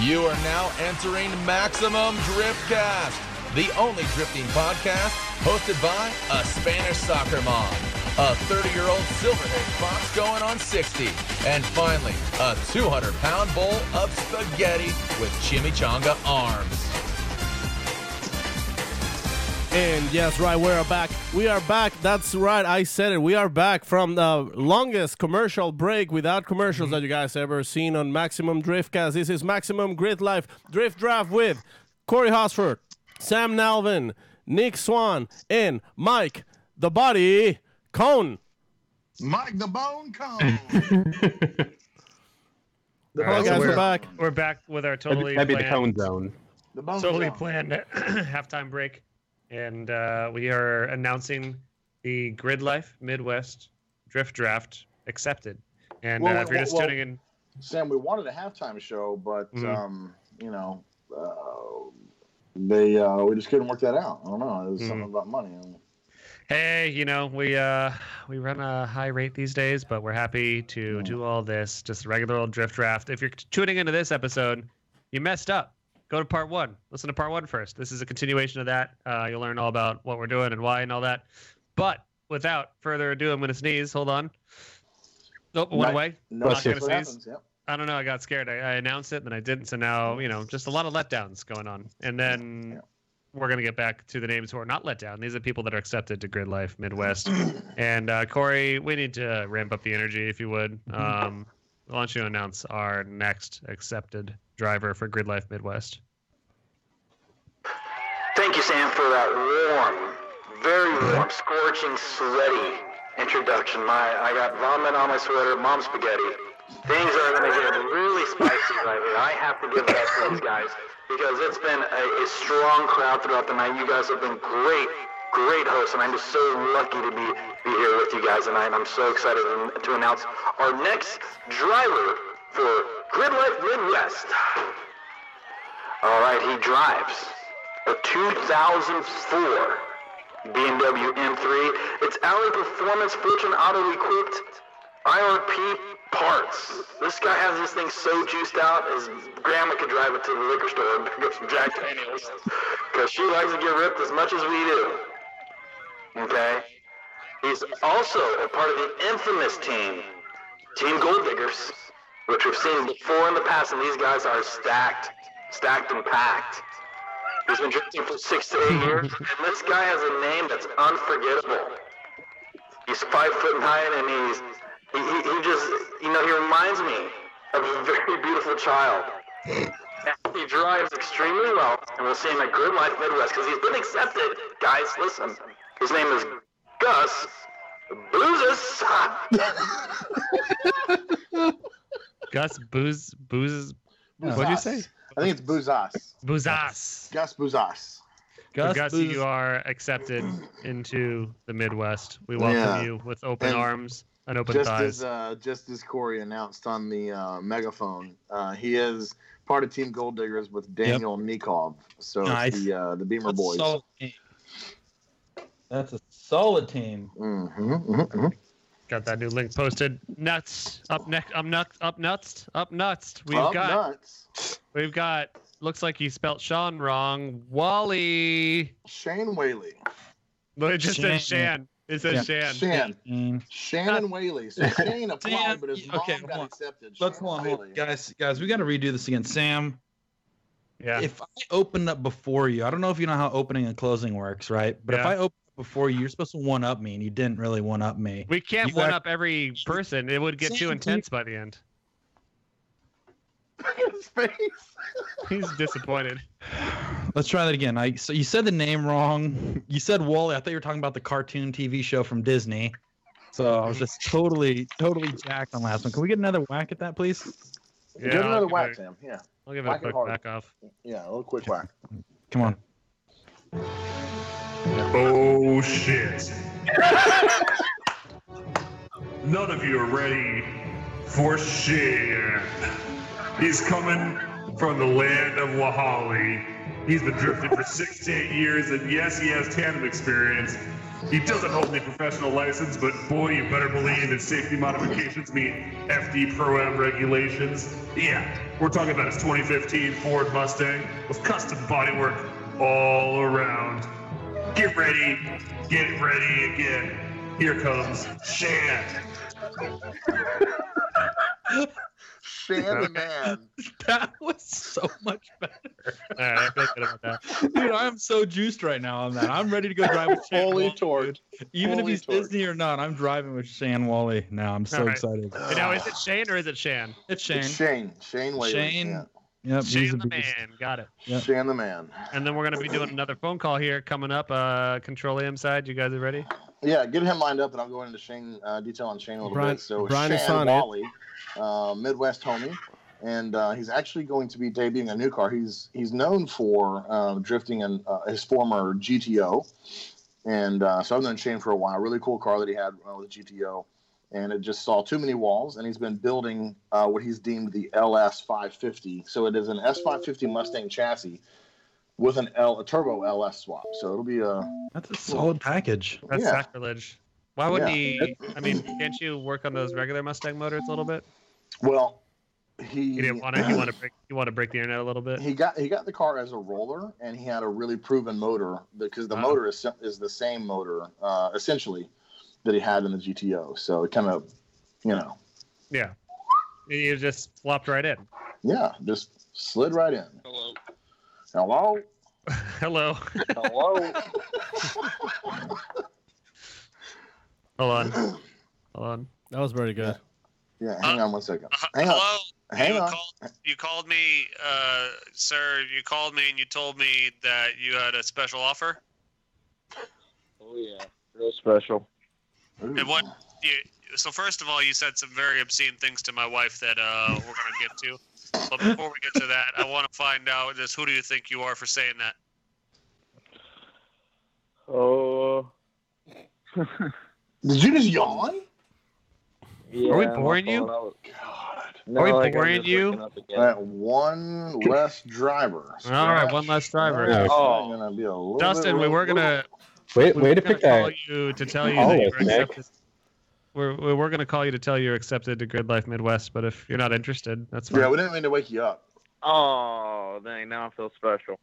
You are now entering Maximum Driftcast, the only drifting podcast hosted by a Spanish soccer mom, a 30-year-old silver-haired fox going on 60, and finally, a 200-pound bowl of spaghetti with chimichanga arms. And yes, right, we are back. We are back. That's right, I said it. We are back from the longest commercial break without commercials that you guys ever seen on Maximum Driftcast. This is Maximum Gridlife Drift Draft with Corey Hosford, Sam Nalvin, Nick Swan, and Mike the Body Cone. Mike the Bone Cone. Hello, guys, we're back. We're back with our totally That'd be the planned, Cone Zone. The Bone totally Zone. planned halftime break. And we are announcing the Gridlife Midwest Drift Draft accepted. And if you're just tuning in, Sam, we wanted a halftime show, but we just couldn't work that out. I don't know. It was something about money. hey, we run a high rate these days, but we're happy to do all this, just a regular old drift draft. If you're tuning into this episode, you messed up. Go to part one. Listen to part one first. This is a continuation of that. You'll learn all about what we're doing and why and all that. But without further ado, I'm going to sneeze. Hold on. Nope, went away. No, Not going to sneeze. happens, yep. I don't know. I got scared. I announced it, then I didn't. So now, just a lot of letdowns going on. And then we're going to get back to the names who are not let down. These are people that are accepted to Gridlife Midwest. And Corey, we need to ramp up the energy, if you would. Why don't you announce our next accepted driver for Gridlife Midwest? Thank you, Sam, for that warm, very warm, scorching, sweaty introduction. I got vomit on my sweater, mom spaghetti. Things are going to get really spicy right here. I have to give that to these guys because it's been a strong crowd throughout the night. You guys have been great hosts, and I'm just so lucky to be here with you guys tonight. I'm so excited to announce our next driver for Gridlife Midwest. All right, he drives a 2004 BMW M3. It's Alley Performance Fortune Auto equipped IRP parts. This guy has this thing so juiced out, his grandma could drive it to the liquor store and pick up some Jack Daniels because she likes to get ripped as much as we do. Okay? He's also a part of the infamous team Gold Diggers, which we've seen before in the past, and these guys are stacked and packed. He's been drifting for 6 to 8 years, and this guy has a name that's unforgettable. He's 5 foot high, and he just, he reminds me of a very beautiful child. He drives extremely well, and we'll see him at Gridlife Midwest because he's been accepted. Guys, listen. His name is Gus Boozes. Gus Boozes. What'd you say? I think it's Boozas. Boozas. Gus Boozas. Gus, you are accepted into the Midwest. We welcome you with open arms and open thighs. Just as Corey announced on the megaphone, he is part of Team Gold Diggers with Daniel Nikov. So nice. It's the Beamer Boys. That's a solid team. Got that new link posted. Nuts. Up nuts. We've got. Looks like you spelt Sean wrong. Wally. Shane Whaley. But it just says Shan. It says Shan. Shannon Whaley. So Shane applied, but his mom got accepted. Let's hold on. Guys, we got to redo this again. Sam. Yeah. If I opened up before you, I don't know if you know how opening and closing works, right? But if I open up before you, you're supposed to one-up me, and you didn't really one-up me. We can't one-up every person. It would get too intense by the end. His face. He's disappointed. Let's try that again. So you said the name wrong. You said Wally. I thought you were talking about the cartoon TV show from Disney. So I was just totally jacked on last one. Can we get another whack at that, please? Yeah, get another whack, Sam. Yeah. I'll give it a quick whack off. Yeah, a little quick whack. Come on. Oh, shit. None of you are ready for shit. He's coming from the land of Wahali. He's been drifting for 6 to 8 years, and yes, he has tandem experience. He doesn't hold any professional license, but boy, you better believe his safety modifications meet FD Pro-Am regulations. Yeah, We're talking about his 2015 Ford Mustang with custom bodywork all around. Get ready again. Here comes Shan. Shan the man. That was so much better. All right, I feel good about that. Dude, I'm so juiced right now on that. I'm ready to go drive with Shane Fully Wally, torqued. dude. Even if Fully he's torqued. Disney or not, I'm driving with Shane Wally now. I'm so All right. excited. And now, is it Shane or is it Shan? It's Shane. It's Shane. Shane Whaley. Shane. Yeah. Yep, he's Shane the the biggest. man. Got it. Yep. Shane the man. And then we're going to be doing another phone call here coming up. Control AM side. You guys are ready? Yeah, get him lined up, and I'll go into Shane detail on Shane a little Brian- bit. So Brian is Shane on it. Wally, Midwest homie, and he's actually going to be debuting a new car. He's known for drifting in his former GTO, and so I've known Shane for a while. Really cool car that he had with GTO, and it just saw too many walls, and he's been building what he's deemed the LS 550. So it is an S550 Mustang chassis with a turbo LS swap. So it'll be That's a solid package. That's Yeah. sacrilege. Why wouldn't Yeah. he? I mean, can't you work on those regular Mustang motors a little bit? well. You didn't want to. You want to break the internet a little bit. He got the car as a roller, and he had a really proven motor because the Wow. motor is the same motor essentially that he had in the GTO. So it kind of, Yeah. You just flopped right in. yeah, just slid right in. Hello. Hello. Hello. Hello. Hold on. Hold on. That was very good. Yeah, hang on one second. Hang on. Hello. Hang you on. called me, sir. You called me and you told me that you had a special offer. Oh yeah, real special. Ooh. And what? So first of all, you said some very obscene things to my wife that we're gonna get to. But before we get to that, I want to find out just who do you think you are for saying that? Oh. Did you just yawn? Yeah, Are we my boring you? fault. God. No, Are we like, I'm boring just you? waking up again. That one less driver. All right, one less driver. That's Oh. gonna be a little Dustin, bit we were rough. gonna. Way we were to gonna pick call that. you to tell you Oh, that you're it's Nick. accepted. We're gonna call you to tell you're accepted to Gridlife Midwest, but if you're not interested, that's fine. Yeah, we didn't mean to wake you up. Oh, dang! Now I feel special.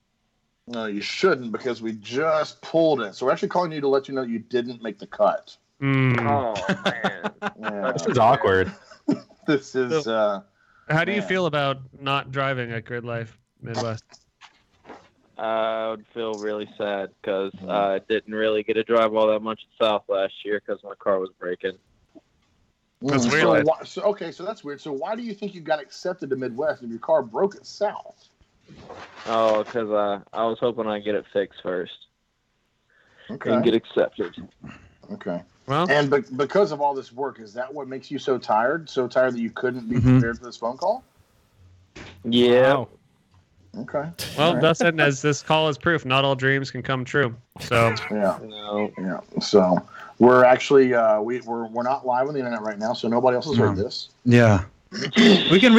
No, you shouldn't because we just pulled it. So we're actually calling you to let you know you didn't make the cut. Mm. Oh man. Yeah. This is awkward. This is How do you Man. feel about not driving at Gridlife Midwest? I would feel really sad because I didn't really get to drive all that much at South last year because my car was breaking. That's weird. So that's weird. So why do you think you got accepted to Midwest if your car broke at South? Oh, because I was hoping I'd get it fixed first Okay. and get accepted. Okay. Well, And because of all this work, is that what makes you so tired? So tired that you couldn't be Mhm. prepared for this phone call? Yeah. Wow. Okay. well, All right. Dustin, as this call is proof, not all dreams can come true. So Yeah. No. Yeah. So we're actually we're not live on the internet right now, so nobody else has heard this. Yeah. we could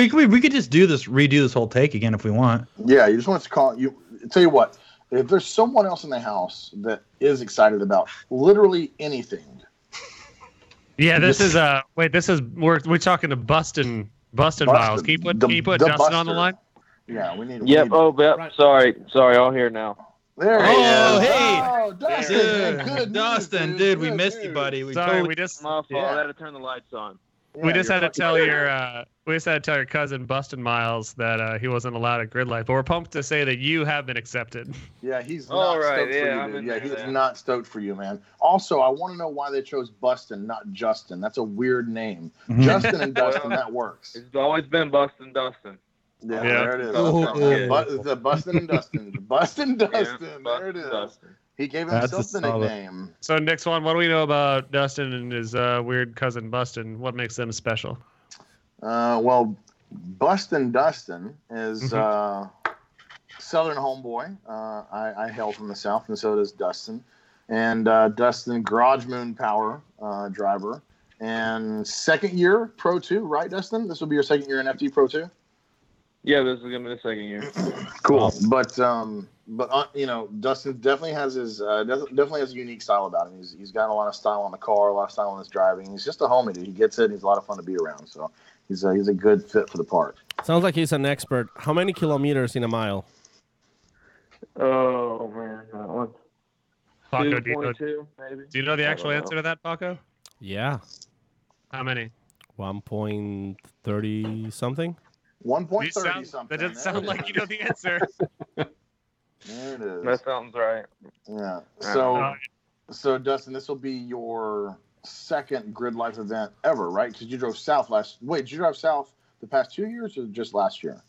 just redo this whole take again if we want. Yeah, you just want to call you. Tell you what, if there's someone else in the house that is excited about literally anything, yeah, this is we're talking to Bustin Miles. Can you put The Dustin on the Buster. line? yeah, we need. Yep. We need, Oh, yep. Right. Sorry. All here now. there he Oh, is. hey. Oh, Dustin, Dude, good news, Dustin, dude, we Good missed you, news. buddy. We Sorry, totally we just My fault. Yeah. I had to turn the lights on. we Yeah, just you're had to fucking- tell your cousin Bustin Miles that he wasn't allowed at Gridlife. But we're pumped to say that you have been accepted. Yeah, he's not All right, stoked for yeah, you, I'm dude. in Yeah, there he's then. not stoked for you, man. Also, I want to know why they chose Bustin, not Justin. That's a weird name. Mhm. Justin and Dustin, that works. It's always been Bustin' Dustin. Yeah, Yeah. there it is. Oh, Okay. yeah. The Bustin and Dustin. Bustin Dustin. Yeah, there it is. Dustin. He gave That's himself the a solid- nickname. So next one, what do we know about Dustin and his weird cousin Bustin? What makes them special? Well, Bustin Dustin is Southern homeboy. I hail from the South, and so does Dustin. And Dustin, Garage Moon Power driver. And second year Pro 2, right, Dustin? This will be your second year in FT Pro 2? Yeah, this is gonna be the second year. Cool. But Dustin definitely has his definitely has a unique style about him. He's got a lot of style on the car, a lot of style on his driving. He's just a homie, dude. He gets it. He's a lot of fun to be around. So He's a good fit for the part. Sounds like he's an expert. How many kilometers in a mile? Oh man, that one. Paco, 2.2 maybe. do you know the I actual don't answer know. to that, Paco? Yeah, How many? 1.30 something. 1.30 That something. doesn't sound like you know the answer. There it is. That sounds right. Yeah. Uh, So Dustin, this will be your second Gridlife event ever, right? Because you drove south last. Wait, did you drive south the past 2 years or just last year?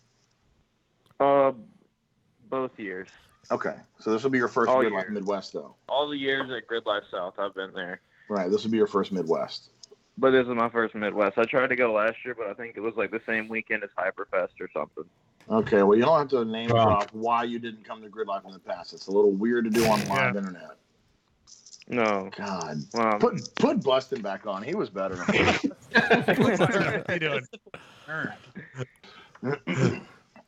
Both years. Okay, so this will be your first All Gridlife years. Midwest, though. All the years at Gridlife South, I've been there. Right, this will be your first Midwest. But this is my first Midwest. I tried to go last year, but I think it was like the same weekend as Hyperfest or something. Okay, well, you don't have to name drop why you didn't come to Gridlife in the past. It's a little weird to do on live internet. No. God, Wow. put Bustin back on. He was better. How you doing?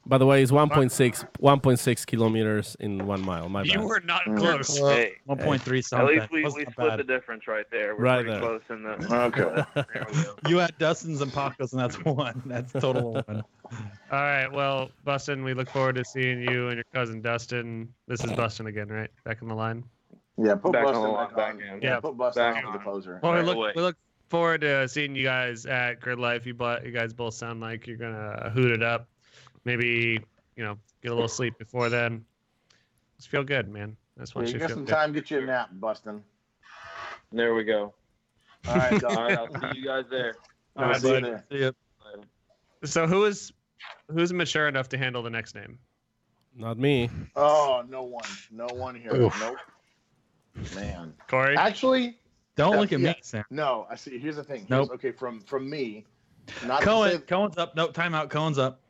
By the way, it's 1.6 kilometers in 1 mile. My bad. You were not close. Hey, 1.3 at something. least we Wasn't that split bad. the difference right there. We're Right pretty there. close in the. Okay. There we go. You had Dustin's and Pacos, and that's one. That's total one. All right. Well, Bustin, we look forward to seeing you and your cousin Dustin. This is Bustin again, right? Back in the line. Yeah, put Back Bustin on the back line, on. back in. Yeah, put Bustin Back on with the on. poser. Well, Right we away. look forward to seeing you guys at Gridlife. You guys both sound like you're gonna hoot it up. Maybe get a little sleep before then. Just feel good, man. I just Yeah, want you you to got feel some good. time, get you a nap, Bustin. There we go. All right, All right, I'll see you guys there. All right, see you there. See ya. So who's mature enough to handle the next name? Not me. Oh, no one here. Oof. Nope. Man, Corey? actually, Don't look at yeah. me, Sam. no. I see. Here's the thing. Nope. Okay, from me, not to Cohen, say, Cohen's up. No, timeout. Cohen's up.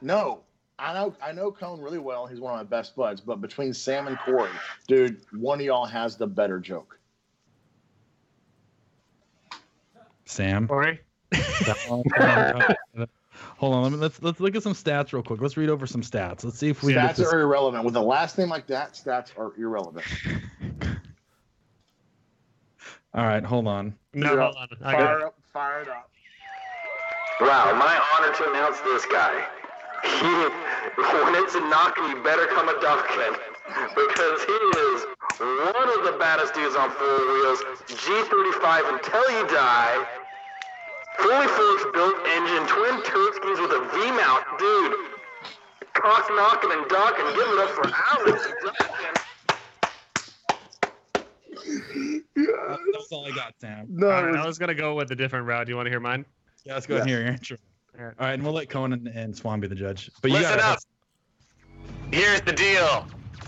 no. I know Cone really well. He's one of my best buds. But between Sam and Corey, dude, one of y'all has the better joke. Sam. Corey? Hold on. Let's look at some stats real quick. Let's read over some stats. Let's see if we get Stats this. are irrelevant. With a last name like that, stats are irrelevant. All right, hold on. No, You're hold up. on. I got it. Fire it up. Wow, my honor to announce this guy. When it's a knocking, you better come a ducking. Because he is one of the baddest dudes on four wheels. G35 until you die. Fully forged built engine, twin turret skis with a V-mount. Dude, cock knocking and ducking. Give it up for Alex Ducking. That's all I got, Sam. No, All right, I was gonna go with a different route. Do you want to hear mine? Yeah, let's go ahead and hear your intro. All right, and we'll let Cohen and Swan be the judge. But you Listen gotta up. Here's the deal.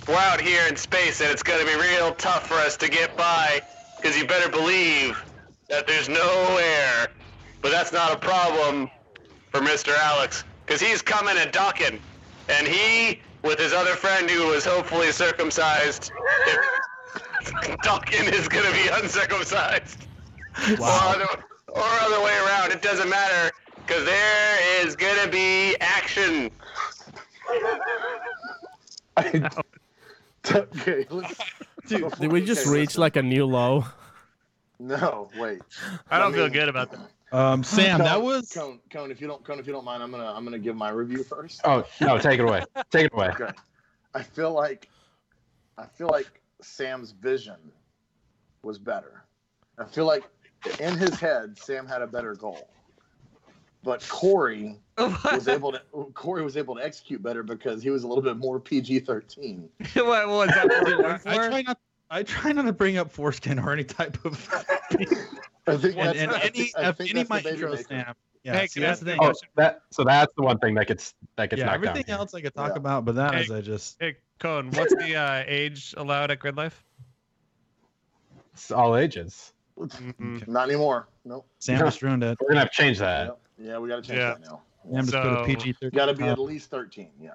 We're out here in space, and it's going to be real tough for us to get by, because you better believe that there's no air. But that's not a problem for Mr. Alex, because he's coming and docking. And he, with his other friend who was hopefully circumcised, docking is going to be uncircumcised. Wow. Or other way around. It doesn't matter, because there is going to be action. Okay, let's, Dude, did we just okay, reach like a new low? No, wait. I don't feel good about that. Sam, Cone, that was. Cone. If you don't mind, I'm gonna give my review first. Oh no, take it away. Take it away. Okay. I feel like Sam's vision was better. I feel like in his head, Sam had a better goal. But Corey was able to execute better because he was a little bit more PG-13. What was that? I try not to bring up foreskin or any type of. I think and that's- I think any of my that's the baby intros, maker. Sam. Yeah, Hey, see, can I that's the thing. Oh, that's the one thing that gets Yeah, knocked down. everything here. else I could talk Yeah. about, but that Hey, is I just. Hey, Cone, what's the age allowed at Gridlife? It's all ages. Not anymore. Nope. Sam just ruined it. We're gonna have to change that. Yep. Yeah, we got to change Yeah. that now. Sam just put So- a PG-13. Got to be at least 13. Yeah.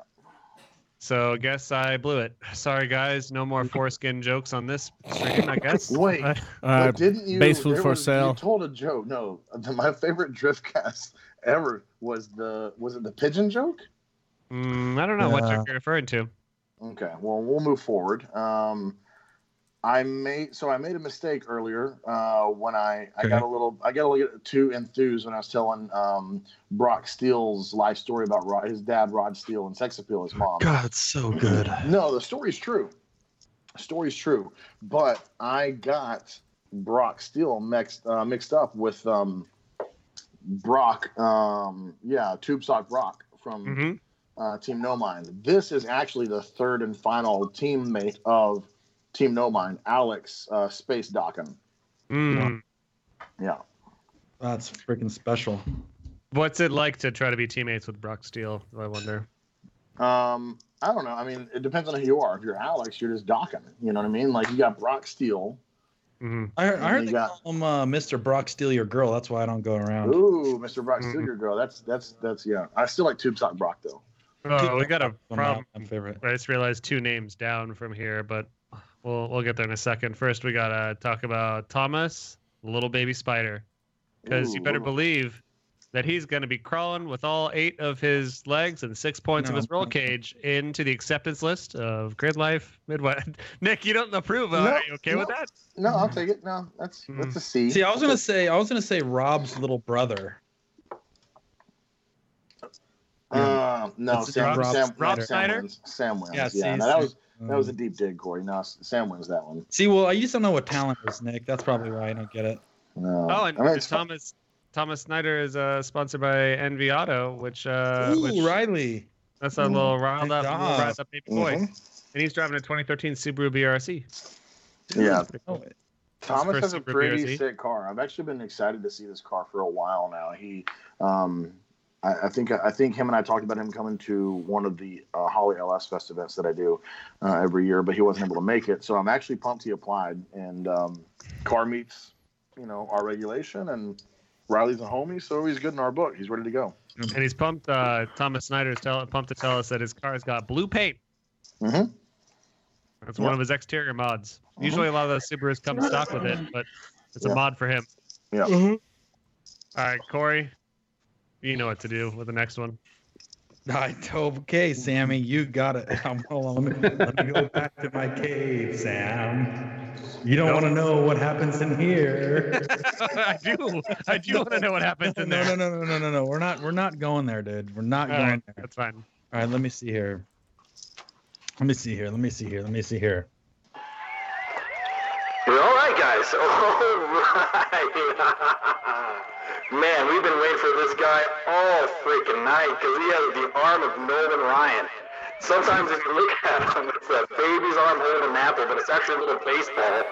So guess I blew it. Sorry guys, no more foreskin jokes on this stream, I guess. Wait. All But right, didn't you? base food there for was- sale. You told a joke. No, my favorite Driftcast ever was it the pigeon joke? I don't know what Yeah. joke you're referring to. Okay, well we'll move forward. I made a mistake earlier when I got a little too enthused when I was telling Brock Steele's life story about his dad Rod Steele and sex appeal his mom. God, it's so good. No, the story's true. But I got Brock Steele mixed up with Brock, Tube Sock Brock from Team No Mind. This is actually the third and final teammate of Team No Mind, Alex Space Dockin. Yeah. That's freaking special. What's it like to try to be teammates with Brock Steele? I wonder. I don't know. I mean, it depends on who you are. If you're Alex, you're just Dockin. You know what I mean? Like, you got Brock Steele. I heard they call him Mr. Brock Steele your girl. That's why I don't go around. Ooh, Mr. Brock Steele your girl. That's yeah. I still like Tube Sock Brock though. Oh, we got a problem. My favorite. I just realized 2 names down from here, but we'll get there in a second. First, we gotta talk about Thomas, little baby spider, because you better believe that he's going to be crawling with all 8 of his legs and 6 points of his roll cage into the acceptance list of Gridlife Midwest. Nick, you don't approve. Are you okay with that? No, I'll take it. No, that's a C. See, I was gonna say Rob's little brother. No, Rob Snyder. Sam wins. Yeah, that was a deep dig, Corey. No, Sam wins that one. See, well, I used to know what talent is, Nick. That's probably why I don't get it. No. Oh, and Thomas Snyder is sponsored by NV Auto, which Riley. That's our little riled up baby boy, Mm-hmm. and he's driving a 2013 Subaru BRC. Yeah. Cool. Thomas has a Super pretty BRZ. sick car. I've actually been excited to see this car for a while now. He, I think him and I talked about him coming to one of the Holly LS Fest events that I do every year, but he wasn't able to make it. So I'm actually pumped he applied, and car meets, our regulation, and Riley's a homie, so he's good in our book. He's ready to go. And he's pumped. Thomas Snyder is pumped to tell us that his car's got blue paint. Mm-hmm. That's one of his exterior mods. Usually a lot of those Subarus come stock with it, but it's a mod for him. Yeah. All right, Corey, you know what to do with the next one. Okay, Sammy, you got it. Hold on, let me go back to my cave, Sam. You don't want to know what happens in here. I do want to know what happens in there. No. We're not going there, dude. We're not going there. That's fine. All right, let me see here. Let me see here. All right, guys. All right. Man, we've been waiting for this guy all freaking night because he has the arm of Nolan Ryan. Sometimes if you look at him, it's a baby's arm holding an apple, but it's actually a little baseball.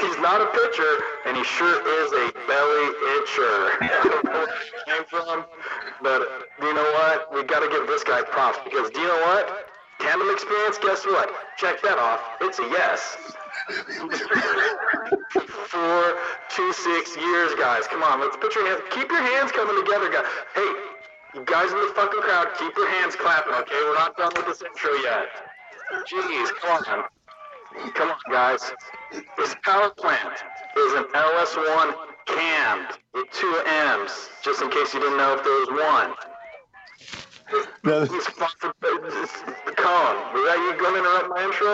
He's not a pitcher, and he sure is a belly itcher. I don't know where he came from, but you know what? We got to give this guy props because do you know what? Tandem experience, guess what? Check that off. It's a yes. 4 to 6 years, guys. Come on, let's put your hands. Keep your hands coming together, guys. Hey, you guys in the fucking crowd, keep your hands clapping, okay? We're not done with this intro yet. Jeez, come on. Come on, guys. This power plant is an LS1 cammed with 2 M's, just in case you didn't know if there was one. The cone. Was that you going to interrupt my intro?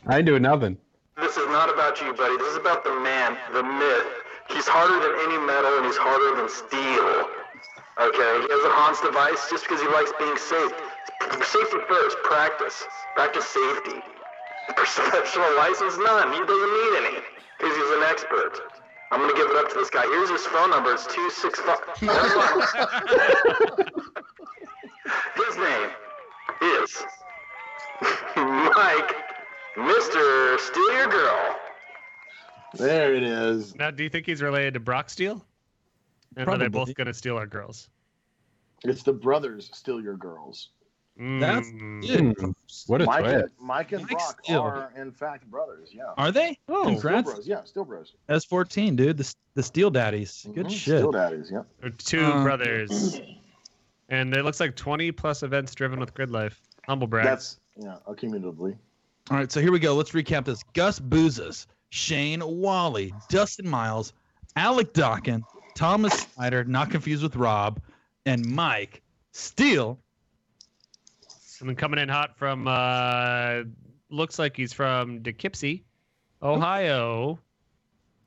I ain't doing nothing. This is not about you, buddy. This is about the man, the myth. He's harder than any metal, and he's harder than steel. Okay? He has a Hans device just because he likes being safe. Safety first. Practice. Practice safety. Professional license? None. He doesn't need any because he's an expert. I'm going to give it up to this guy. Here's his phone number. It's 265. His name is Mike, Mr. Steal Your Girl. There it is. Now, do you think he's related to Brock Steele? And are they both going to steal our girls? It's the brothers Steal Your Girls. That's what a twist. Mike and Brock are, in fact, brothers. Yeah. Are they? Oh, congrats. Still bros. Yeah, still bros. S14, dude. The Steel Daddies. Good shit. Steel Daddies, yeah. They're 2 brothers. And it looks like 20 plus events driven with Gridlife. Humble brag. That's, accumulatively. All right, so here we go. Let's recap this. Gus Boozas, Shane Wally, Dustin Miles, Alec Dockin, Thomas Snyder, not confused with Rob, and Mike Steele. And then coming in hot from looks like he's from Poughkeepsie, Ohio.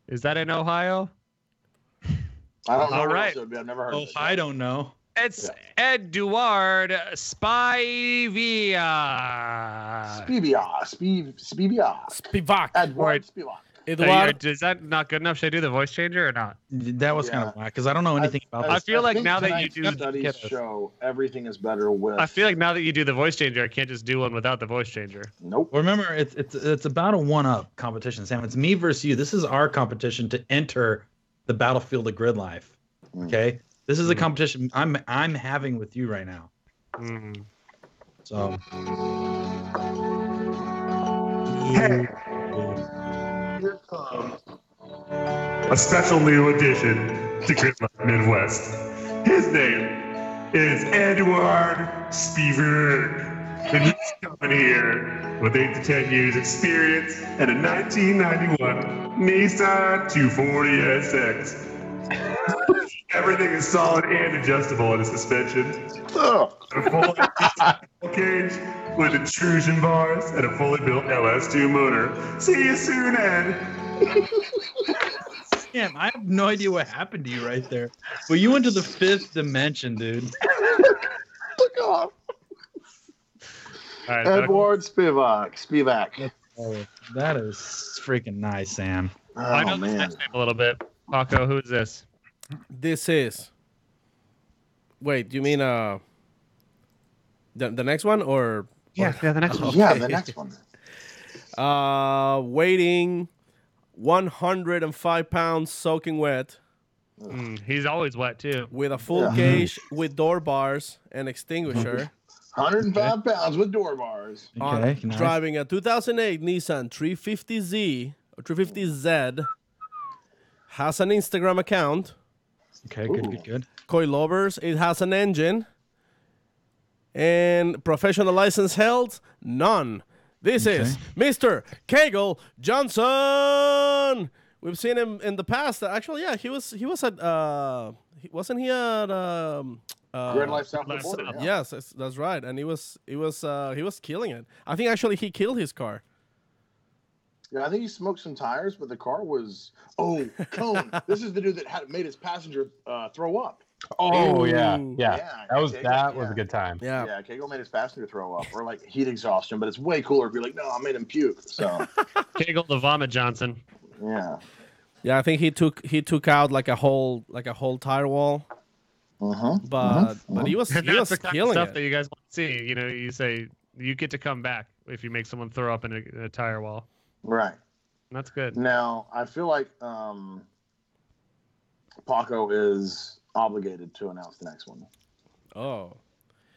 Is that in Ohio? I don't know. All what right. else it would be. I've never heard of it. I don't know. It's Eduard Spivia. Spivak. Edward Spivak. Eduard. Is that not good enough? Should I do the voice changer or not? That was kind of whack because I don't know anything about I this. feel like think now that you tonight's do studies show everything is better with. I feel like now that you do the voice changer, I can't just do one without the voice changer. Nope. Remember, it's about a 1-up competition, Sam. It's me versus you. This is our competition to enter the battlefield of Gridlife. Okay, this is a competition I'm having with you right now. So. Here comes a special new addition to Gridlife Midwest. His name is Eduard Spivak. And he's coming here with 8 to 10 years experience and a 1991 Nissan 240SX. Everything is solid and adjustable in his suspension. A full cage with intrusion bars and a fully built LS2 motor. See you soon, Ed. Damn, I have no idea what happened to you right there. But you went to the 5th dimension, dude. Look off. All right, Edward Spivak. That is freaking nice, Sam. I know this next name a little bit. Paco, who is this? This is. Wait, do you mean the next one or? Yeah, the next one. Yeah, the next one. Weighing 105 pounds, soaking wet. He's always wet too. With a full cage with door bars and extinguisher. 105 pounds with door bars. Okay, nice. Driving a 2008 Nissan 350Z or 350Z. Has an Instagram account. Okay, good. Coilovers. It has an engine. And professional license held? None. This is Mr. Kegel Johnson. We've seen him in the past. Actually, yeah, he was at wasn't he at Gridlife South of the Border. Yes, that's right. And he was killing it. I think actually he killed his car. Yeah, I think he smoked some tires, but the car was Cone. This is the dude that made his passenger throw up. Oh yeah. That was Kegel, a good time. Yeah, Kegel made his passenger throw up, or like heat exhaustion. But it's way cooler if you're like, no, I made him puke. So Kegel the Vomit Johnson. yeah. Yeah, I think he took out like a whole tire wall. But he was And that's the kind of killing stuff it. that you guys want to see. You know, you say you get to come back if you make someone throw up in a tire wall. Right. That's good. Now, I feel like Paco is obligated to announce the next one. Oh,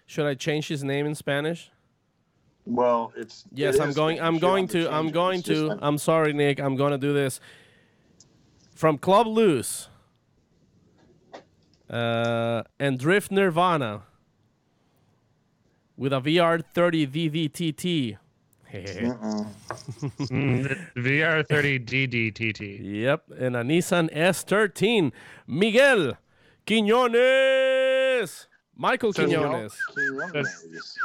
should I change his name in Spanish? Well, Yes, I'm going to. I'm sorry, Nick. I'm going to do this. From Club Loose and Drift Nirvana with a VR30 VVTT. VR30 DDTT. Yep, and a Nissan S13. Miguel Quiñones. Michael Quiñones.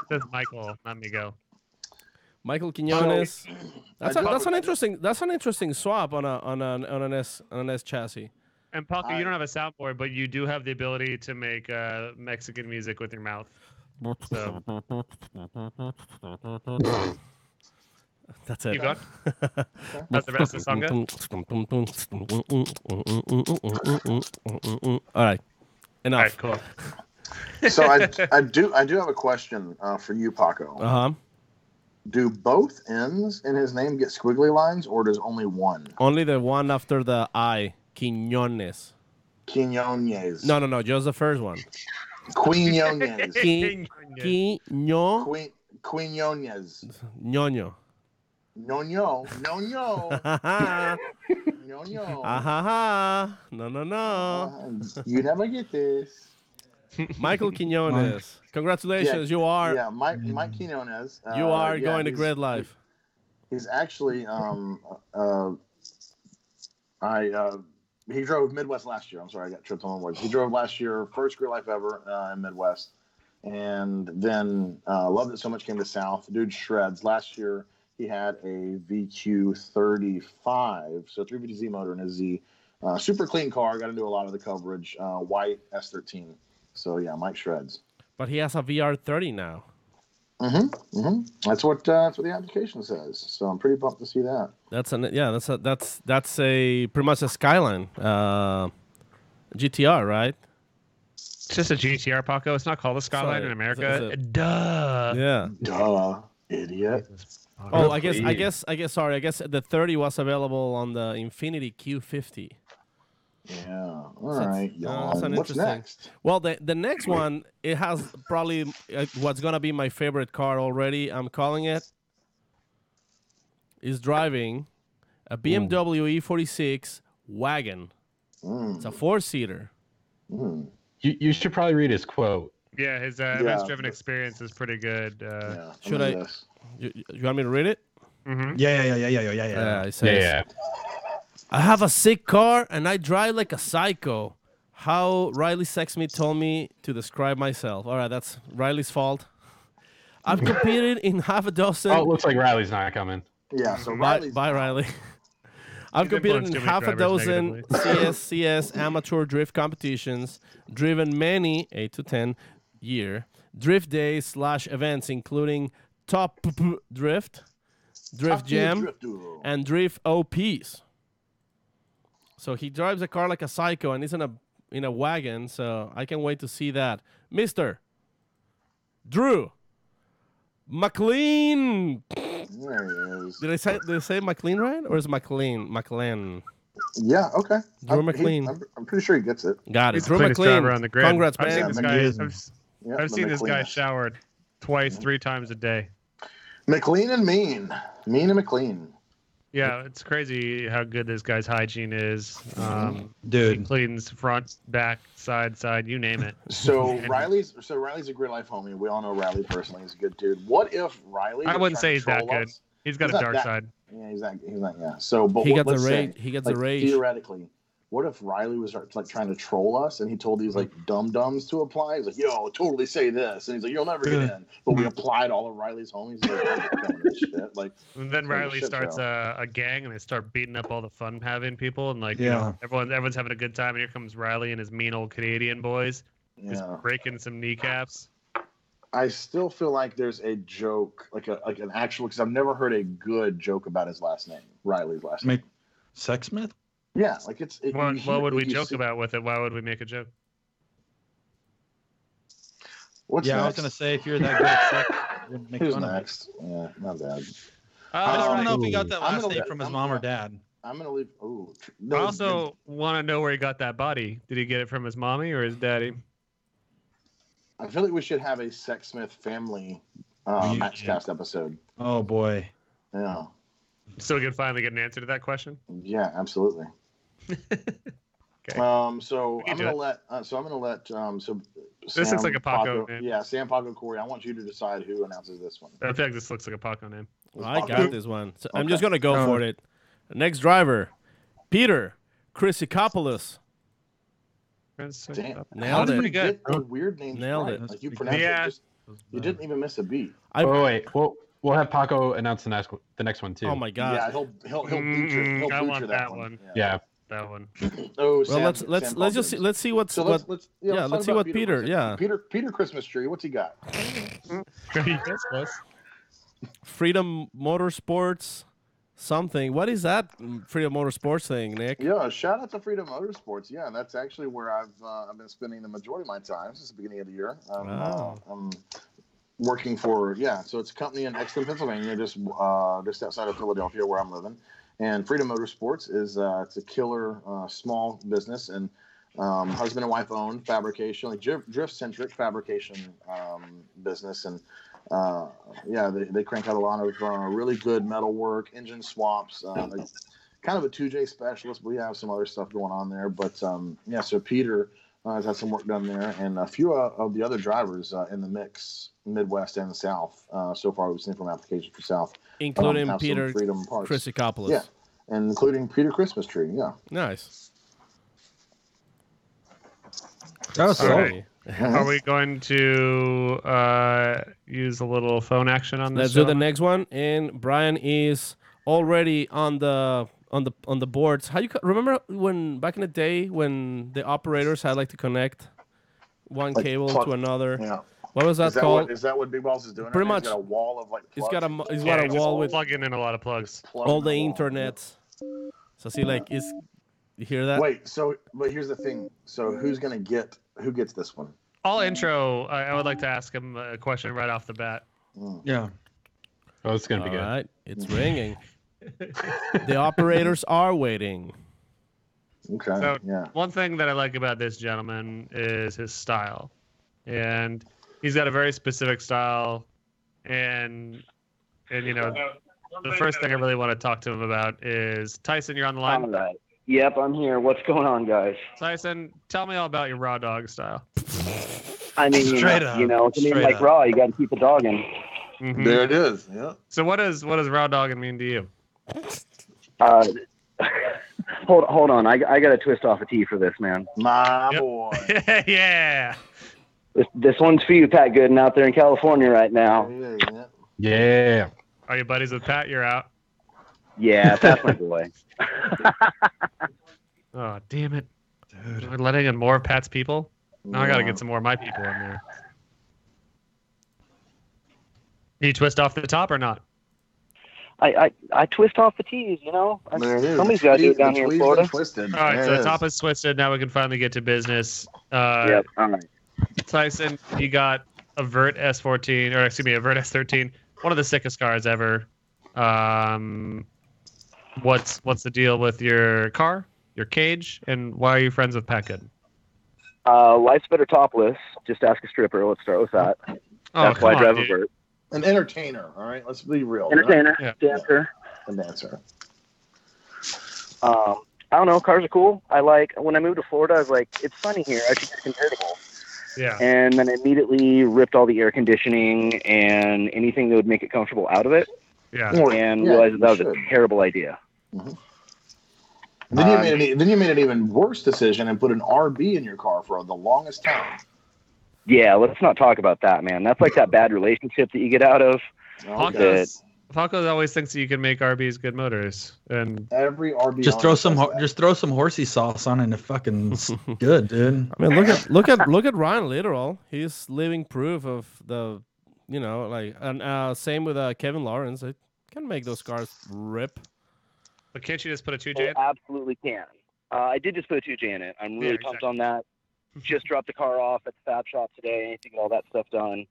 That's Michael, not Miguel. Michael Quiñones. That's an interesting swap on an S chassis. And Paco, you don't have a soundboard, but you do have the ability to make Mexican music with your mouth. So. That's it. You got? How's the rest of the song go? All right. Enough. All right, cool. So I do have a question for you, Paco. Do both ends in his name get squiggly lines, or does only one? Only the one after the I. Quiñones. Quiñones. No. Just the first one. Quiñones. Quiñones. Ñoño. Ñoño. No. You never get this. Michael Quiñones. Congratulations, you are. Yeah, Mike Quiñones. You are going to Gridlife. He's actually he drove Midwest last year. I'm sorry, I got tripped on the words. He drove last year, first Gridlife ever in Midwest, and then loved it so much, came to South. Dude shreds. Last year he had a VQ35, so 350Z motor in his Z. Super clean car. Got to do a lot of the coverage. White S13. So yeah, Mike shreds. But he has a VR30 now. That's what the application says. So I'm pretty pumped to see that. That's a pretty much a Skyline GTR, right? It's just a GTR, Paco. It's not called a Skyline in America. Duh. Yeah. Duh, idiot. Oh, I guess. Sorry, I guess the 30 was available on the Infiniti Q50. Yeah. All right. What's next? Well, the next one, it has probably what's gonna be my favorite car already. I'm calling it. Is driving a BMW E46 wagon. It's a 4-seater. You should probably read his quote. Yeah, his events-driven experience is pretty good. Should I? You want me to read it? Mm-hmm. Yeah. It says, I have a sick car and I drive like a psycho. How Riley Sexsmith told me to describe myself. All right, that's Riley's fault. I've competed in half a dozen. Oh, it looks like Riley's not coming. Yeah, so bye, Riley. I've competed in half a dozen CS amateur drift competitions, driven many 8 to 10 year drift days / events, including Top Drift, Drift Jam, and Drift OPs. So he drives a car like a psycho and is in a wagon. So I can't wait to see that, Mr. Drew McLean. There he is. Did I say McLean right, or is it McLean? Yeah. Okay. Drew McLean. I'm pretty sure he gets it. Got it. He's Drew the cleanest McLean. driver on the grid. Congrats, I've man. seen this guy showered twice, 3 times a day. McLean and Mean and McLean. Yeah, it's crazy how good this guy's hygiene is. Dude, he cleans front, back, side, you name it. So Riley's a Gridlife homie. We all know Riley personally. He's a good dude. What if Riley? I wouldn't say he's that good. He's got a dark side. Yeah, he's not. Yeah. So, but he got the rage. He gets the rage. Theoretically, what if Riley was like trying to troll us, and he told these like dum-dums to apply? He's like, "Yo, totally say this," and he's like, "You'll never get in." But we applied all of Riley's homies. Shit. Like, and then Riley starts a gang, and they start beating up all the fun-having people, and like, you know, everyone's having a good time, and here comes Riley and his mean old Canadian boys, just breaking some kneecaps. I still feel like there's a joke, like an actual, because I've never heard a good joke about his last name, Riley's last name. Sexsmith? Yeah, like it's. What would we joke about with it? Why would we make a joke? What's next? I was gonna say if you're that good at sex, make Who's fun next? Yeah, not bad. I don't know if he got that last name from his mom or dad. I'm gonna leave. I also want to know where he got that body. Did he get it from his mommy or his daddy? I feel like we should have a Sexsmith family Matchcast episode. Oh boy. Yeah. So we can finally get an answer to that question. Yeah, absolutely. Okay. So I'm gonna let. This Sam, looks like a Paco name. Yeah, Sam, Paco, Corey. I want you to decide who announces this one. I feel like this looks like a Paco name. Well, I got this one. So I'm just gonna go for it. Next driver, Peter Chrysikopoulos. Damn. Nailed it. Get the weird names Nailed right? it. Like you pronounced it. You didn't even miss a beat. Wait. We'll have Paco announce the next one too. Oh my god. Yeah, he'll butcher. I want that one. Yeah. That one. Oh, well, Sam, let's just see, let's see what's let's see what Peter. Peter Christmas tree. What's he got? Freedom Motorsports. Something. What is that Freedom Motorsports thing, Nick? Yeah, shout out to Freedom Motorsports. Yeah, that's actually where I've been spending the majority of my time since the beginning of the year. I'm working for so it's a company in Exton, Pennsylvania, just outside of Philadelphia, where I'm living. And Freedom Motorsports is it's a killer small business and husband and wife owned fabrication, like drift centric fabrication business and. They crank out a lot of really good metal work, engine swaps, kind of a 2J specialist. We have some other stuff going on there, but so Peter has had some work done there, and a few of the other drivers in the mix, Midwest and the South. So far, we've seen from application for South, including Peter Chrysikopoulos. Yeah, and including Peter Christmas Tree. Yeah, nice. That was Are we going to use a little phone action on this? Let's do the next one. And Brian is already on the boards. How remember when back in the day when the operators had to connect one cable to another? Yeah. What was that called? Is that what Big Balls is doing? Pretty much. He's got a wall of plugs. He's got a wall with plugging in a lot of plugs. All the internets. So see, you hear that? Wait. But here's the thing. So who gets this one? All intro. I would like to ask him a question right off the bat. Yeah. Oh, it's gonna be good. All right, it's ringing. The operators are waiting. Okay. So yeah. One thing that I like about this gentleman is his style, and he's got a very specific style, and the first thing I really want to talk to him about is Tyson. You're on the line. All right. Yep, I'm here. What's going on, guys? Tyson, tell me all about your raw dog style. I mean, Straight up. It's like raw. You got to keep the dog in. Mm-hmm. There it is. Yeah. So what does raw dogging mean to you? Hold on. I got to twist off a T for this, man. My boy. Yeah. This one's for you, Pat Gooden, out there in California right now. Yeah. Are you buddies with Pat? You're out. Yeah, Pat's my boy. Oh, damn it. Dude. We're letting in more of Pat's people? Now I got to get some more of my people in there. Do you twist off the top or not? I twist off the T's, Somebody's got to do it down here in Florida. Twisted. All right, so the top is twisted. Now we can finally get to business. Yep, all right. Tyson, you got a Vert S14, or excuse me, a Vert S13. One of the sickest cars ever. What's the deal with your car, your cage, and why are you friends with Pat Gooden? Life's better topless. Just ask a stripper. Let's start with that. That's why I drive a Vert. An entertainer, all right? Let's be real. Entertainer, dancer. A dancer. I don't know. Cars are cool. When I moved to Florida, I was like, it's sunny here. I should get a convertible. Yeah. And then I immediately ripped all the air conditioning and anything that would make it comfortable out of it. Yeah. And realized that was a terrible idea. Mm-hmm. Then you made an even worse decision and put an RB in your car for the longest time. Yeah, let's not talk about that, man. That's like that bad relationship that you get out of. Falco always thinks that you can make RBs good motors, and every RB just throw some horsey sauce on it and it fucking good, dude. I mean, look at Ryan Literal. He's living proof of the, and same with Kevin Lawrence. They can make those cars rip. But can't you just put a 2J in it? Absolutely can. I did just put a 2J in it. I'm really pumped on that. Just dropped the car off at the Fab Shop today to get all that stuff done.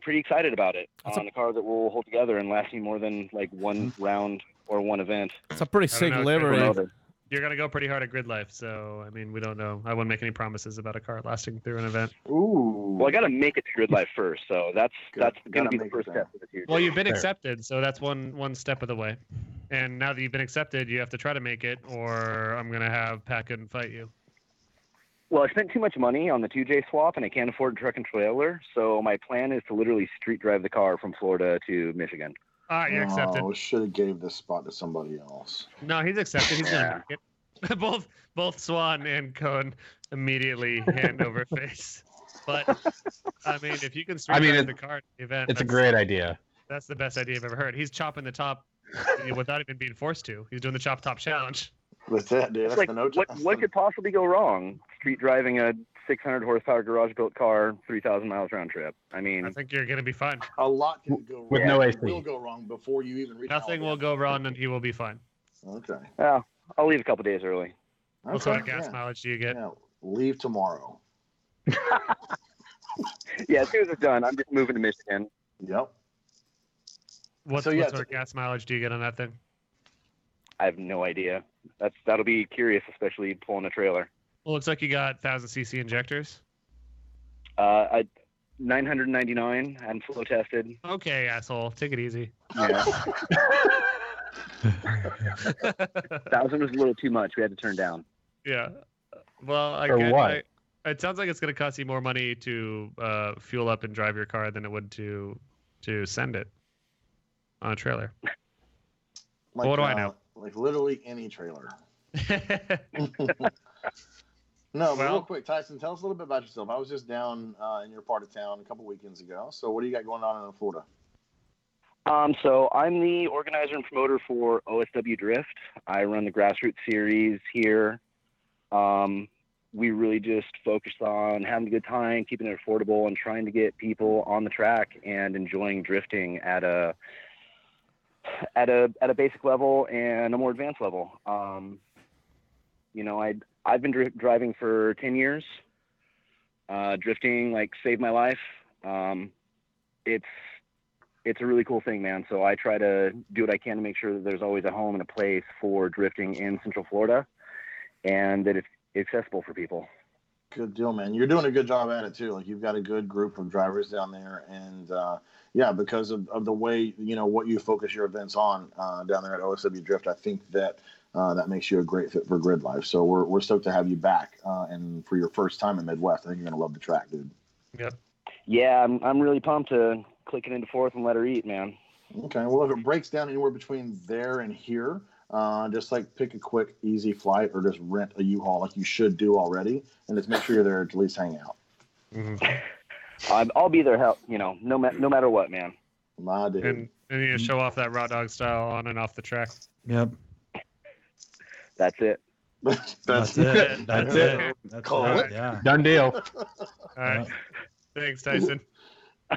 Pretty excited about it. On a car that will hold together and last me more than one round or one event. It's a pretty sick livery. You're going to go pretty hard at Gridlife, so, I mean, we don't know. I wouldn't make any promises about a car lasting through an event. Ooh. Well, I got to make it to Gridlife first, so that's going to be the first step of the future. Well, you've been accepted, so that's one step of the way. And now that you've been accepted, you have to try to make it, or I'm going to have Pat Gooden fight you. Well, I spent too much money on the 2J swap, and I can't afford a truck and trailer, so my plan is to literally street drive the car from Florida to Michigan. You're accepted. Oh, should have gave this spot to somebody else. No, he's accepted. He's going to make it. Both Swan and Cohn immediately hand over face. But, I mean, if you can street drive the car at the event, it's a great idea. That's the best idea I've ever heard. He's chopping the top without even being forced to. He's doing the chop top challenge. That's it, dude. That's what could possibly go wrong? Street driving a 600 horsepower garage built car, 3,000 miles round trip. I mean, I think you're going to be fine. A lot can go wrong. With no AC. Will go wrong before you even reach. Nothing will go wrong, and he will be fine. Okay. Yeah, I'll leave a couple days early. What sort of gas mileage do you get? Yeah, leave tomorrow. Yeah, as soon as it's done, I'm just moving to Michigan. Yep. What sort of gas mileage do you get on that thing? I have no idea. That'll be curious, especially pulling a trailer. Well, looks like you got 1,000cc injectors. 999 and flow tested. Okay, asshole. Take it easy. Yeah. 1,000 was a little too much. We had to turn down. Yeah. Well, it sounds like it's going to cost you more money to fuel up and drive your car than it would to send it on a trailer. Like, what do I know? Like literally any trailer. No, but real quick, Tyson, tell us a little bit about yourself. I was just down in your part of town a couple weekends ago. So what do you got going on in Florida? So I'm the organizer and promoter for OSW Drift. I run the grassroots series here. We really just focus on having a good time, keeping it affordable, and trying to get people on the track and enjoying drifting at a basic level and a more advanced level. I've been driving for 10 years. Drifting saved my life. It's a really cool thing, man. So I try to do what I can to make sure that there's always a home and a place for drifting in Central Florida, and that it's accessible for people. Good deal, man. You're doing a good job at it too. You've got a good group of drivers down there, and because of the way what you focus your events on down there at OSW Drift, I think that that makes you a great fit for Gridlife. So we're stoked to have you back, and for your first time in Midwest, I think you're gonna love the track, dude. Yep. Yeah, I'm really pumped to click it into fourth and let her eat, man. Okay. Well, if it breaks down anywhere between there and here, just pick a quick, easy flight, or just rent a U-Haul like you should do already, and just make sure you're there to at least hang out. Mm-hmm. I'll be there, no matter what, man. My dude. And you show off that raw dog style on and off the track. Yep. That's it. That's it. That's it. Call it. Yeah. Done deal. All right. Thanks, Tyson.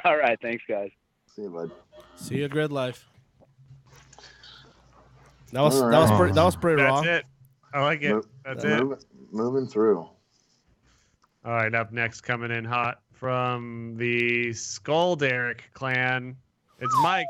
All right. Thanks, guys. See you, bud. See you at Gridlife. That was pretty raw. That's it. I like it. That's it. Moving through. All right, up next, coming in hot from the Skull Derrick clan, it's Mike.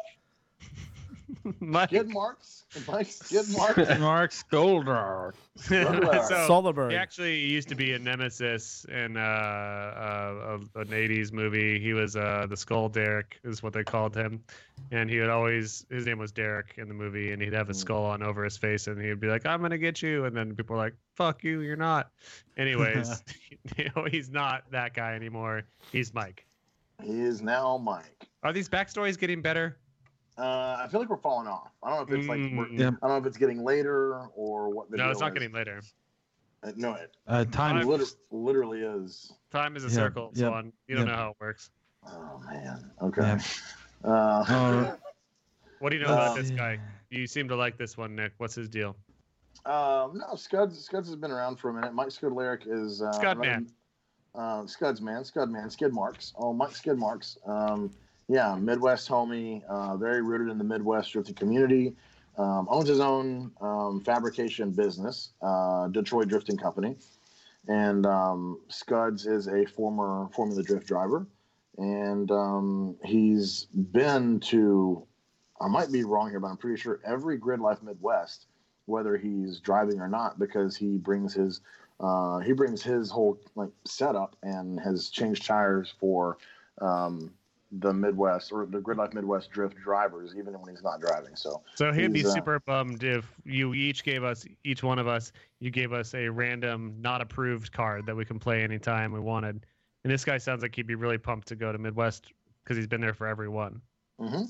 Mike. Skid marks. Skid marks. Mark Skolder. Soderbergh. He actually used to be a nemesis in an 80s movie. He was the Skull Derrick is what they called him. And he would always, his name was Derek in the movie, and he'd have a skull on over his face, and he'd be like, I'm going to get you. And then people were like, fuck you, you're not. Anyways, he's not that guy anymore. He's Mike. He is now Mike. Are these backstories getting better? I feel like we're falling off. I don't know if it's I don't know if it's getting later or what. No, it's not getting later. No, time literally is. Time is a circle, so you don't know how it works. Oh man. Okay. What do you know about this guy? You seem to like this one, Nick. What's his deal? No, Scuds has been around for a minute. Mike Scudleric is Scudman. Scudman, Skid Marks. Oh, Mike Skid Marks. Yeah, Midwest homie, very rooted in the Midwest drifting community. Owns his own fabrication business, Detroit Drifting Company. And Scuds is a former Formula Drift driver. And he's been to, I might be wrong here, but I'm pretty sure every Gridlife Midwest, whether he's driving or not, because he brings his whole setup and has changed tires for the Midwest or the Gridlife Midwest drift drivers, even when he's not driving. So he'd be super bummed if you each one of us gave us a random not approved card that we can play anytime we wanted. And this guy sounds like he'd be really pumped to go to Midwest because he's been there for every one. Mm-hmm.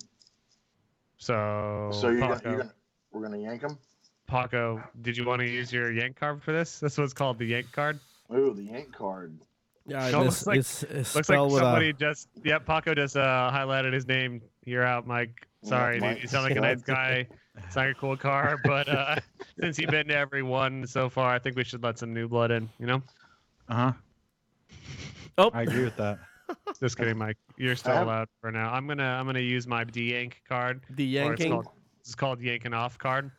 So we're gonna yank him. Paco, did you want to use your yank card for this? This one's called the yank card. Ooh, the yank card. Yeah, looks like somebody just Paco just highlighted his name. You're out, Mike. Sorry, dude. You sound like a nice guy. It's not a cool car, but since you've been to every one so far, I think we should let some new blood in. You know? Oh, I agree with that. Just kidding, Mike. You're still allowed for now. I'm gonna use my de-yank card. De-yanking. It's called yanking off card.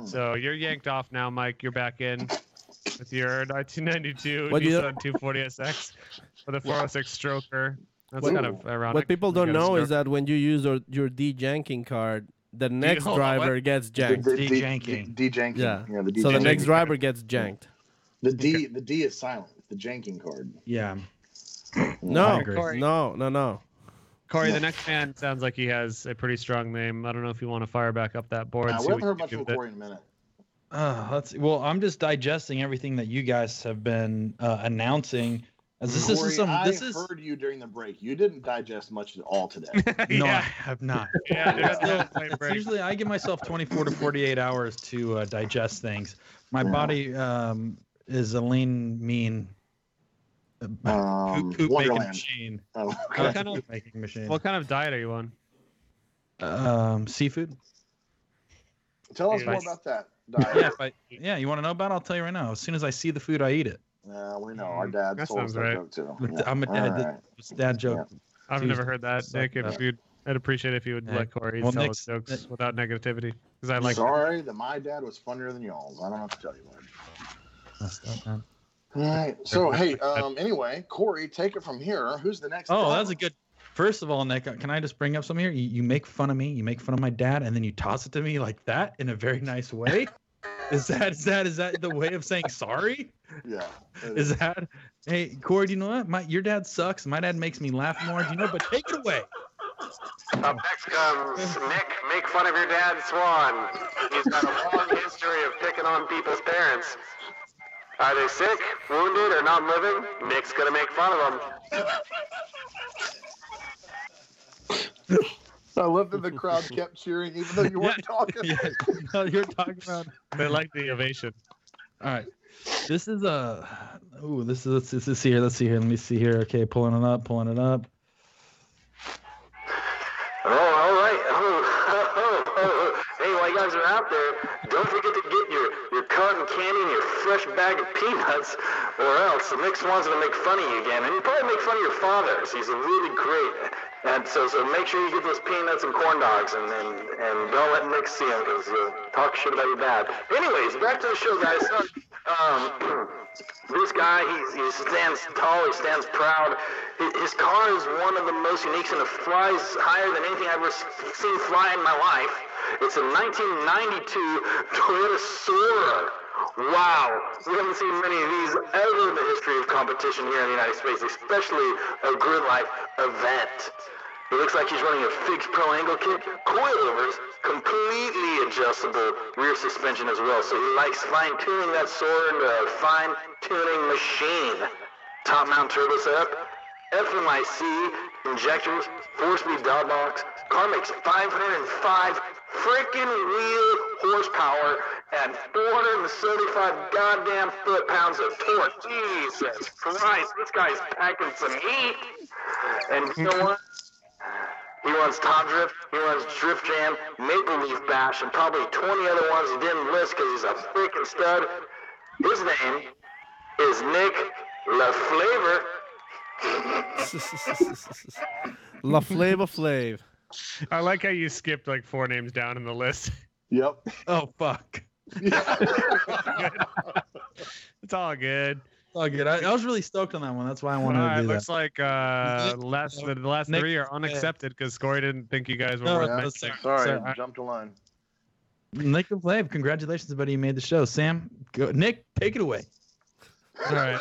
So you're yanked off now, Mike. You're back in with your 1992 Nissan 240SX with a 406 stroker. That's kind of ironic. What people don't know is that when you use your de-janking card, the next driver gets janked. De-janking. De-janking. Yeah. The so the next driver gets janked. The D is silent. The janking card. Yeah. No. Corey. No. Corey, the next man sounds like he has a pretty strong name. I don't know if you want to fire back up that board. We haven't heard much from Corey in a minute. I'm just digesting everything that you guys have been announcing. Corey, I heard you during the break. You didn't digest much at all today. No, I have not. Usually I give myself 24 to 48 hours to digest things. My body is a lean, mean Poop making Wonderland. machine. Oh, What okay. Making machine. What kind of diet are you on? Seafood. Tell us Yeah. more about that. Yeah, you want to know about it? I'll tell you right now. As soon as I see the food, I eat it. We know. Our dad That told us sounds that right. joke too. I'm a dad. All right. It's a dad joke. I've Tuesday. never heard that, Nick. I'd appreciate if you would Yeah. let Corey Well, tell Nick's- his jokes without negativity, because I like. Sorry that my dad was funnier than y'all's. I don't have to tell you, bud. Messed up, man. All right. So hey, anyway, Corey, take it from here. Who's the next? Oh, driver? that's a good. First of all, Nick, can I just bring up something here? You make fun of me. You make fun of my dad, and then you toss it to me like that in a very nice way. Is that the way of saying sorry? Yeah. Is that? Hey, Corey, do you know what? Your dad sucks. My dad makes me laugh more. Do you know? But take it away. Up next comes Nick. Make fun of your dad, Swan. He's got a long history of picking on people's parents. Are they sick, wounded, or not living? Nick's gonna make fun of them. I love that the crowd kept cheering even though you weren't talking. Yeah, no, you're talking about. They like the ovation. All right. This is this is here. Let's see here. Let me see here. Okay, pulling it up. Oh, all right. Hey, while you guys are out there, don't forget to get your cotton candy and your fresh bag of peanuts, or else Nick Swan's gonna make fun of you again, and he'll probably make fun of your father. So he's really great. And so make sure you get those peanuts and corn dogs, and don't let Nick see them because he'll talk shit about your dad. Anyways, back to the show, guys. So, this guy, he stands tall, he stands proud. His car is one of the most unique, and it flies higher than anything I've ever seen fly in my life. It's a 1992 Toyota Sora. Wow, we haven't seen many of these ever in the history of competition here in the United States, especially a Gridlife event. It looks like he's running a fixed pro angle kit, coilovers, completely adjustable rear suspension as well. So he likes fine-tuning that Sora into a fine-tuning machine. Top mount turbo setup, FMIC injectors, 4-speed dog box. Car makes 505 freaking wheel horsepower and 475 goddamn foot-pounds of torque. Jesus Christ, this guy's packing some heat. And you know what? He runs Top Drift, he runs Drift Jam, Maple Leaf Bash, and probably 20 other ones he didn't list because he's a freaking stud. His name is Nick LaFlavor. La Flava Flav. I like how you skipped like 4 names down in the list. Yep. Oh fuck. It's all good. Oh, good. I was really stoked on that one. That's why I wanted to do looks that. like the last Nick- 3 are unaccepted because Corey didn't think you guys were No, worth no, mentioning. Sorry, I jumped a line. Nick and Flav, congratulations, buddy. You made the show. Sam, go. Nick, take it away. All right.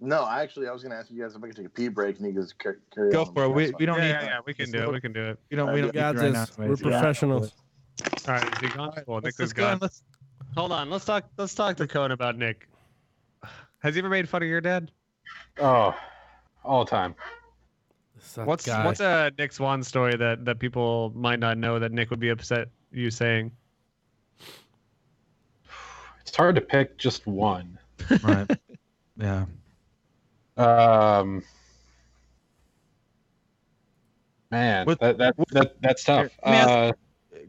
No, I was going to ask you guys if I could take a pee break, and you guys carry Go on. for it. We don't need. Yeah, we can do it. We can do it. We don't We need got you right this. now. We're professionals. All right, is he gone? Well, Nick is Let's go on. gone. Hold on. Let's talk to Cone about Nick. Has he ever made fun of your dad? Oh, all the time. What's a Nick Swan story that people might not know that Nick would be upset you saying? It's hard to pick just one. Right. Yeah. Man, What- that's tough.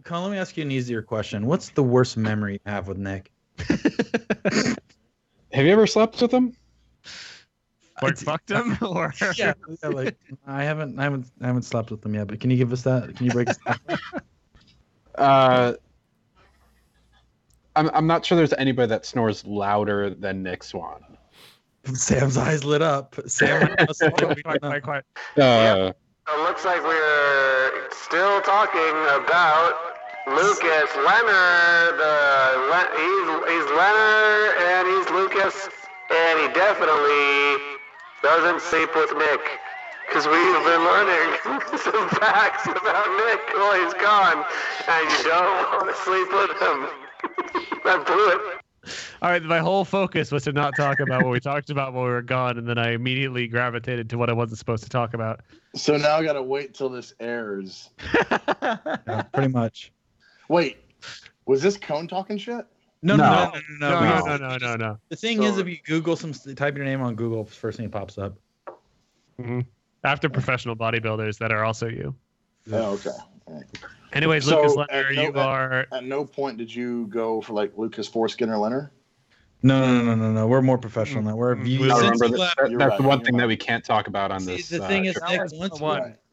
Colin, let me ask you an easier question. What's the worst memory you have with Nick? Have you ever slept with him? Like fucked him or Yeah, like I haven't slept with him yet. But can you give us that? Can you break us down? I'm not sure there's anybody that snores louder than Nick Swan. Sam's eyes lit up. Sam, Quiet. It looks like we're still talking about Lucas Leonard. He's Leonard and he's Lucas, and he definitely doesn't sleep with Nick. Because we've been learning some facts about Nick while he's gone, and you don't want to sleep with him. I blew it. All right, my whole focus was to not talk about what we talked about while we were gone, and then I immediately gravitated to what I wasn't supposed to talk about. So now I got to wait till this airs. Yeah, pretty much. Wait, was this Cone talking shit? No. The thing is, if you Google type your name on Google, first thing that pops up. Mm-hmm. After professional bodybuilders that are also you. Oh, okay. Anyways, So, Lucas Leonard, At no point did you go for like Lucas Foreskin or Leonard? No. We're more professional now. We're that's the one thing that we can't talk about on this. The thing is,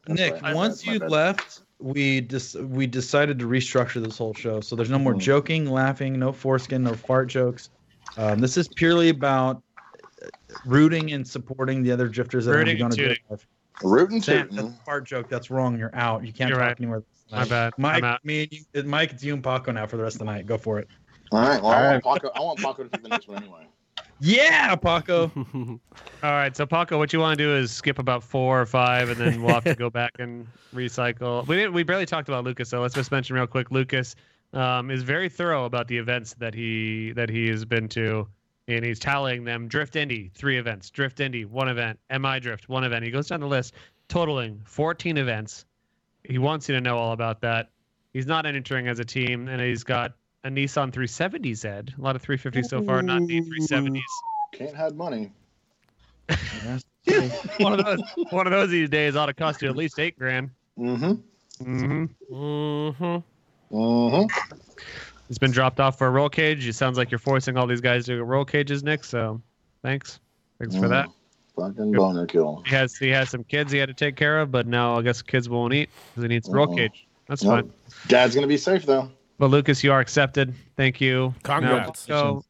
Nick, once you left, we decided to restructure this whole show. So there's no more joking, laughing, no foreskin, no fart jokes. This is purely about rooting and supporting the other drifters that are going to do it. Rooting Sam, that's a fart joke. That's wrong. You're out. You can't talk anymore. My bad. Mike, Mike, it's you and Paco now for the rest of the night. Go for it. All right. Well, I want Paco to take the next one anyway. Yeah, Paco. All right, so Paco, what you want to do is skip about 4 or 5, and then we'll have to go back and recycle. We barely talked about Lucas, so let's just mention real quick. Lucas is very thorough about the events that he has been to, and he's tallying them. Drift Indy, 3 events. Drift Indy, 1 event. MI Drift, 1 event. He goes down the list, totaling 14 events. He wants you to know all about that. He's not entering as a team, and he's got a Nissan 370Z. A lot of 350s so far, not the 370s. Can't have money. one of those these days ought to cost you at least $8,000. It's been dropped off for a roll cage. It sounds like you're forcing all these guys to go roll cages, Nick. So, thanks for that. Fucking boner kill. He has some kids he had to take care of, but now I guess kids won't eat because he needs a roll cage. That's fine. Dad's gonna be safe though. But Lucas, you are accepted. Thank you. Congrats. So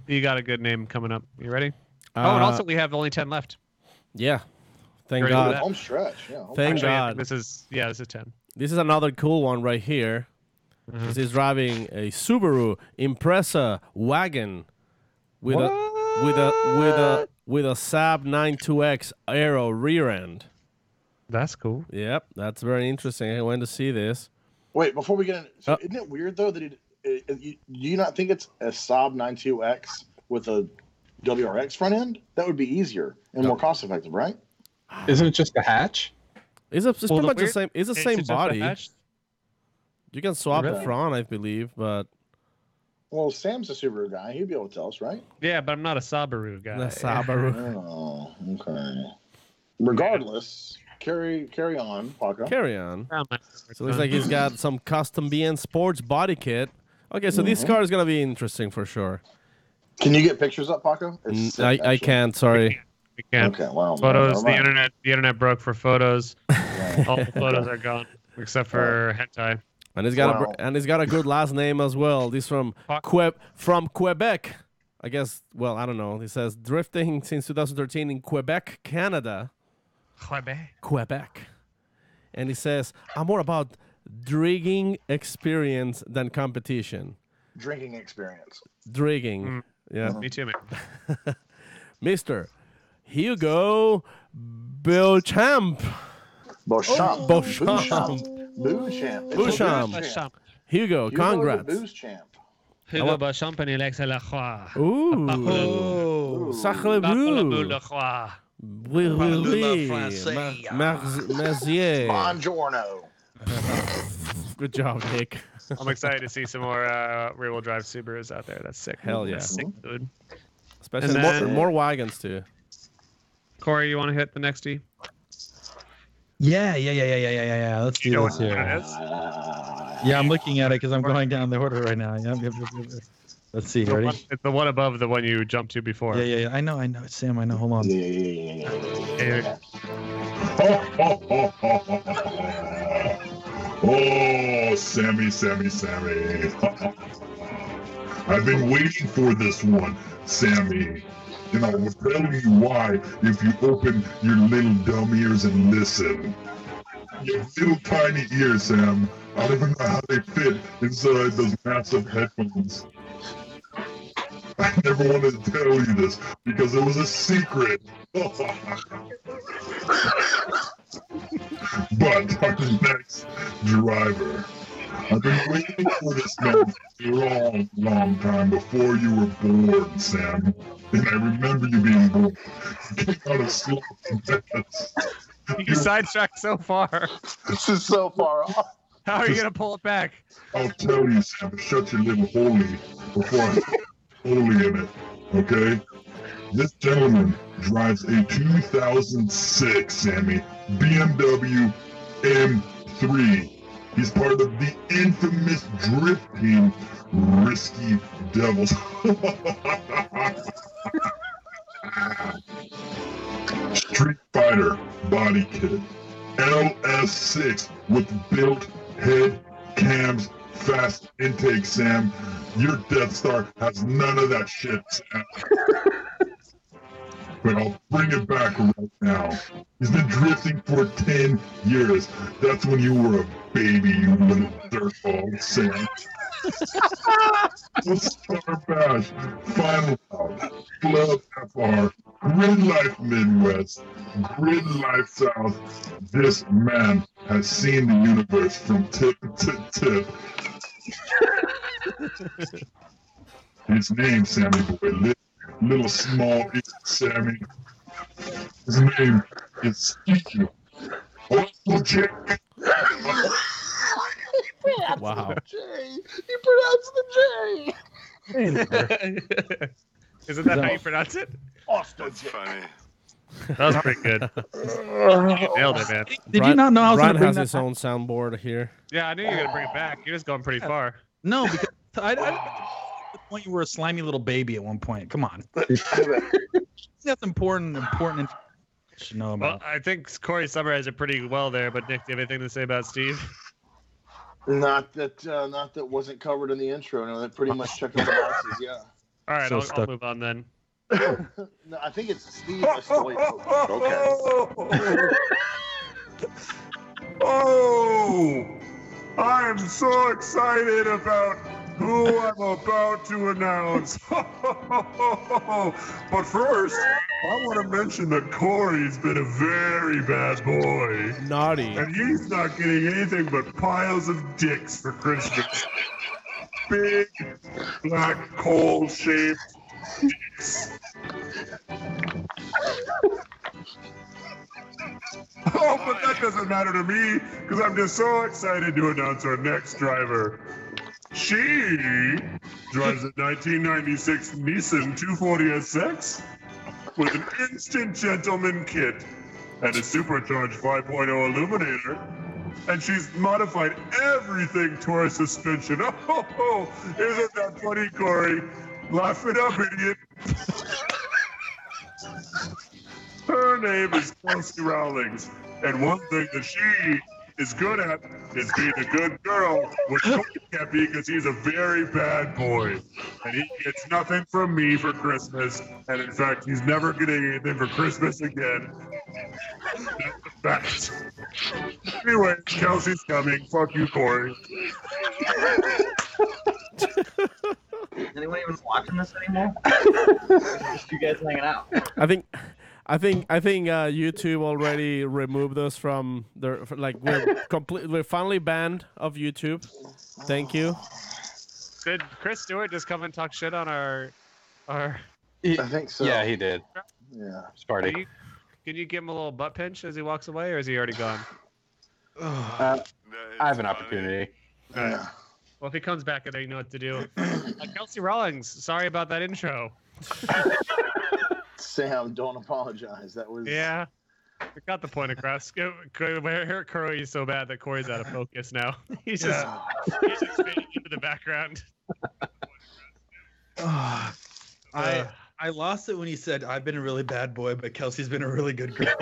you got a good name coming up. You ready? And also we have only 10 left. Yeah. Thank God. Home stretch. Yeah. Thank God. This is 10. This is another cool one right here. This is driving a Subaru Impreza wagon with a Saab 92X Aero rear end. That's cool. Yep, that's very interesting. I went to see this. Wait, before we get in, isn't it weird though that do you not think it's a Saab 92X with a WRX front end? That would be easier and more cost effective, right? Isn't it just a hatch? It's pretty much the same. It's the same body. You can swap the front, I believe, but well, Sam's a Subaru guy. He'd be able to tell us, right? Yeah, but I'm not a Subaru guy. The Subaru. Oh, okay. Regardless, carry on, Paco. Carry on. So it looks like he's got some custom BN Sports body kit. Okay, so this car is gonna be interesting for sure. Can you get pictures up, Paco? I can't. Sorry. We can't. Okay, well, photos. The internet broke for photos. All the photos are gone except for hentai. And he's got a good last name as well. This from Quebec. I guess. Well, I don't know. He says drifting since 2013 in Quebec, Canada. Quebec. And he says, I'm more about drinking experience than competition. Drinking experience. Drinking. Yeah. Me too, man. Mr. Hugo Beauchamp. Beauchamp. Hugo, congrats. Hugo Beauchamp and Alexa Lacroix. Ooh. Sacre bleu. Oui. Mercier. Buongiorno. Good job, Nick. I'm excited to see some more rear-wheel drive Subarus out there. That's sick. Hell yeah. That's sick, dude. Especially more wagons, too. Corey, you want to hit the next D? Yeah. Let's do this here. Yeah, I'm looking at it because I'm going down the order right now. Yep. Let's see. Ready? It's the one above the one you jumped to before. Yeah. I know. It's Sam. I know. Hold on. Yeah. Oh, Sammy. I've been waiting for this one, Sammy. And I will tell you why if you open your little dumb ears and listen. Your little tiny ears, Sam. I don't even know how they fit inside those massive headphones. I never wanted to tell you this because it was a secret. But our next driver. I've been waiting for this man for a long time before you were born, Sam. And I remember you being born. You came out of slow. You sidetracked so far. This is so far off. How are you gonna pull it back? I'll tell you, Sam. Shut your little holy before I holy in it. Okay. This gentleman drives a 2006 Sammy BMW M3. He's part of the infamous drift team, Risky Devils. Street Fighter body kit, LS6 with built head cams, fast intake, Sam. Your Death Star has none of that shit, Sam. But I'll bring it back right now. He's been drifting for 10 years. That's when you were a baby, you little dirtball, Sam. Star Bash, Final Out, Club FR, Gridlife Midwest, Gridlife South. This man has seen the universe from tip to tip. His name, Sammy Boy, little small Sammy. His name is Steve. Uncle Jake. Wow. He pronounced the J. Isn't that how you pronounce it? That's funny. That was pretty good. You nailed it, man. Did you not know I was Brian going to bring has that his own soundboard here. Yeah, I knew you were gonna bring it back. You're just going pretty far. No, because I the point you were a slimy little baby at one point. Come on. That's important to know about. Well, I think Corey summarized it pretty well there. But Nick, do you have anything to say about Steve? Not that wasn't covered in the intro. No, that pretty much checked all the boxes. Yeah. All right, So I'll move on then. No, I think it's Steve Estoito. Okay. Oh, I'm so excited about who I'm about to announce. But first, I want to mention that Corey's been a very bad boy. Naughty. And he's not getting anything but piles of dicks for Christmas. Big, black, coal-shaped dicks. Oh, but that doesn't matter to me, because I'm just so excited to announce our next driver. She drives a 1996 Nissan 240SX with an instant gentleman kit and a supercharged 5.0 illuminator. And she's modified everything to her suspension. Oh, isn't that funny, Corey? Laugh it up, idiot. Her name is Kelsey Rowlings, and one thing that she is good at is being a good girl, which Corey can't be because he's a very bad boy. And he gets nothing from me for Christmas, and in fact, he's never getting anything for Christmas again. That's a fact. Anyway, Kelsey's coming. Fuck you, Corey. Is anyone even watching this anymore? Just you guys hanging out. I think YouTube already removed us from their we're finally banned of YouTube. Thank you. Did Chris Stewart just come and talk shit on our? I think so. Yeah, he did. Yeah. Sparty. Can you give him a little butt pinch as he walks away, or is he already gone? I have an opportunity. All right. Well, if he comes back in there, you know what to do. Kelsey Rawlings, sorry about that intro. Sam, don't apologize. That was... Yeah. I got the point across. Corey's so bad that Corey's out of focus now. He's just fading into the background. I lost it when he said, I've been a really bad boy, but Kelsey's been a really good girl.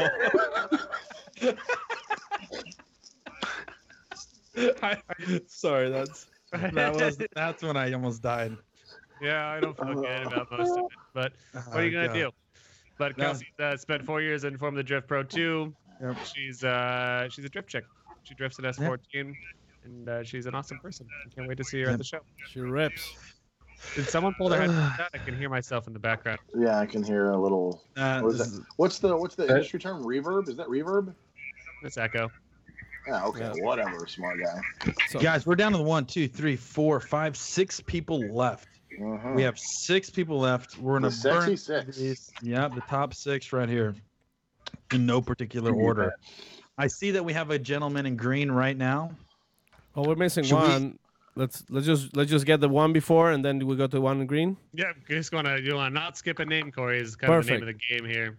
Sorry, that's when I almost died. Yeah, I don't feel good about most of it, but what are you gonna do? But Kelsey spent 4 years in Formula Drift Pro 2. Yep. She's a drift chick. She drifts an S14, and she's an awesome person. I can't wait to see her at the show. She rips. Did someone pull their headphones out? I can hear myself in the background. Yeah, I can hear a little. What's the industry term? Reverb? Is that reverb? It's echo. Yeah, okay, whatever, smart guy. So, guys, we're down to the 1, 2, 3, 4, 5, 6 people left. Uh-huh. We have 6 people left. We're in the a sexy 6. Yeah, the top 6 right here, in no particular order. I see that we have a gentleman in green right now. Oh, we're missing one. Let's just get the one before, and then we go to one in green. Yeah, you want to not skip a name, Corey? Is kind of the name of the game here.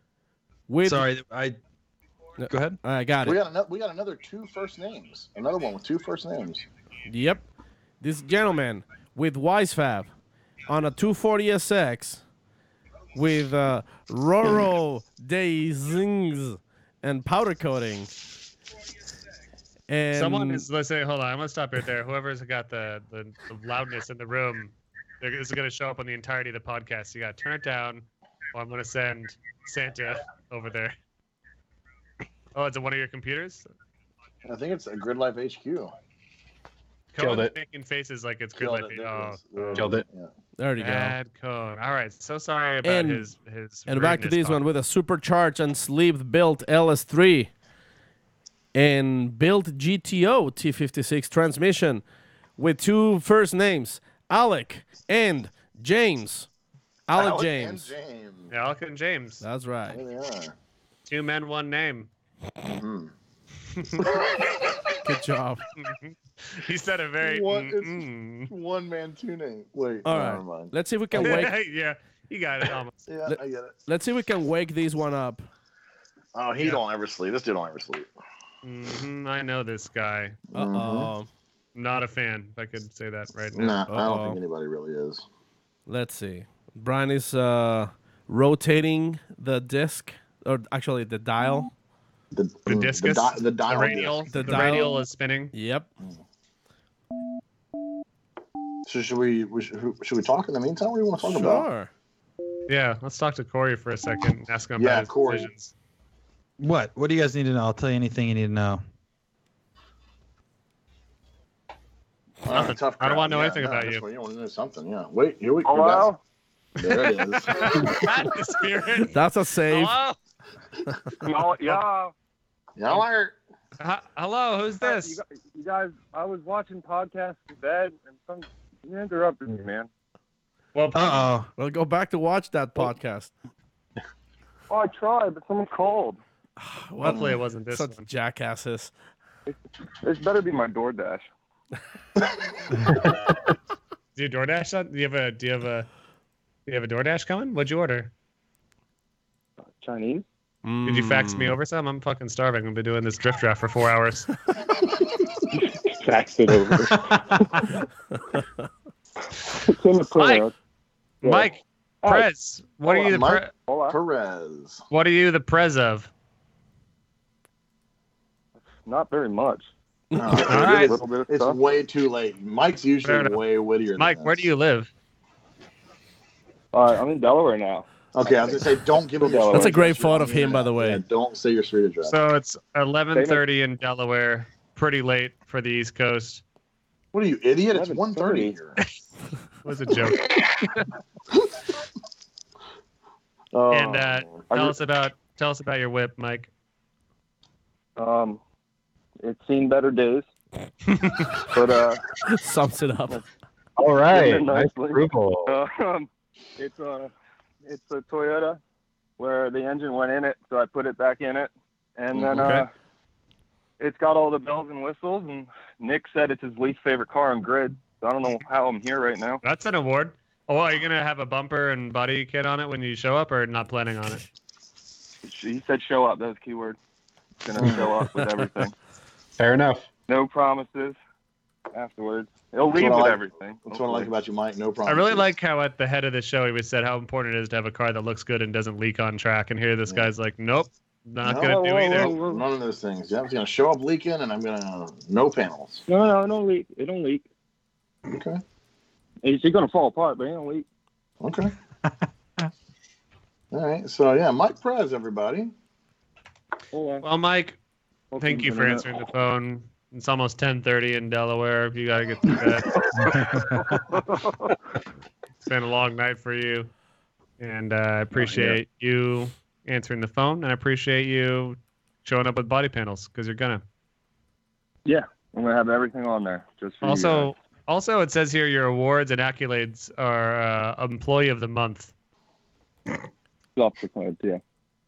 Sorry, go ahead. I got it. We got another 2 first names. Another one with 2 first names. Yep. This gentleman with WiseFab on a 240SX with Roro Daisings and powder coating. And Someone is listening. Hold on, I'm gonna stop right there. Whoever's got the loudness in the room, this is gonna show up on the entirety of the podcast. You gotta turn it down, or I'm gonna send Santa over there. Oh, it's one of your computers? I think it's a Gridlife HQ. Killed it. Making faces like it's Killed Gridlife. it. Killed it. Yeah. there you go. Bad code. All right, so sorry about his. And back to rudeness, this one with a supercharged and sleeved built LS3 and built GTO T56 transmission with 2 first names, Alec and James. Alec James. And James. Yeah, Alec and James. That's right. There they are. 2 men, 1 name. Mm-hmm. Good job. He said a very. It's 1 man, 2 names. Wait. All never right. mind. Let's see if we can wake. Yeah, you got it almost. Yeah, I get it. Let's see if we can wake these one up. Oh, he don't ever sleep. This dude don't ever sleep. I know this guy. Uh-oh. Not a fan, if I could say that right now. Nah, I don't think anybody really is. Let's see. Brian is rotating the disc, or actually the dial. The discus, the dial. radial, The the dial. radial is spinning. Yep. So should we talk in the meantime? What do you want to talk about? Sure. Yeah, let's talk to Corey for a second and ask him Yeah, about his Corey. decisions. What? What do you guys need to know? I'll tell you anything you need to know. Nothing. Tough I don't crowd. want to know Yeah, anything no, about that's you. what you want to know something. Yeah. Wait. Here we go. Hello? There it is. That's the spirit. That's a save. Hello? Yeah. Y'all Hello, who's this? You guys, I was watching podcasts in bed, and you interrupted me, man. Well, Well, go back to watch that podcast. Oh, I tried, but someone called. hopefully it wasn't this Such one. jackasses. This better be my DoorDash. Do you DoorDash that? Do you have a DoorDash coming? What'd you order? Chinese? Did you fax me over some? I'm fucking starving. I've been doing this drift draft for 4 hours. Fax it over. It's in the printer. Mike, Prez, what are you the Mike Perez. What are you the Prez of? Not very much. No, right. It's way too late. Mike's Fair usually enough. way wittier. Mike, than where this. do you live? I'm in Delaware now. Okay, I was gonna say don't give him. That's a great photo of him, by the way. Yeah, don't say your street address. So it's 11:30 in Delaware. Pretty late for the East Coast. What are you, idiot? It's 1:30 here. It was a joke. Oh, And tell us about your whip, Mike. It's seen better days. But Sums it up. All right. Nicely. Nice approval. It's a Toyota where the engine went in it, so I put it back in it, and then it's got all the bells and whistles. And Nick said it's his least favorite car on Grid. So I don't know how I'm here right now. That's an award. Oh, are you gonna have a bumper and body kit on it when you show up, or not planning on it? He said show up. That was keyword. Gonna show up with everything. Fair enough. No promises afterwards. He'll leave with everything. That's what I like about you, Mike. No problem. I really like how at the head of the show he was said how important it is to have a car that looks good and doesn't leak on track. And here this guy's like, nope, not gonna do either. None of those things. Yeah, I'm gonna show up leaking, and I'm gonna no panels. No, it don't leak. It don't leak. Okay. It's gonna fall apart, but it don't leak. Okay. All right. So yeah, Mike Perez, everybody. Well, Mike, thank you for answering the phone. It's almost 10:30 in Delaware. You gotta get to bed. It's been a long night for you, and I appreciate you answering the phone, and I appreciate you showing up with body panels because you're gonna. Yeah, I'm gonna have everything on there just for you. Also, it says here your awards and accolades are Employee of the Month. Self-proclaimed, yeah.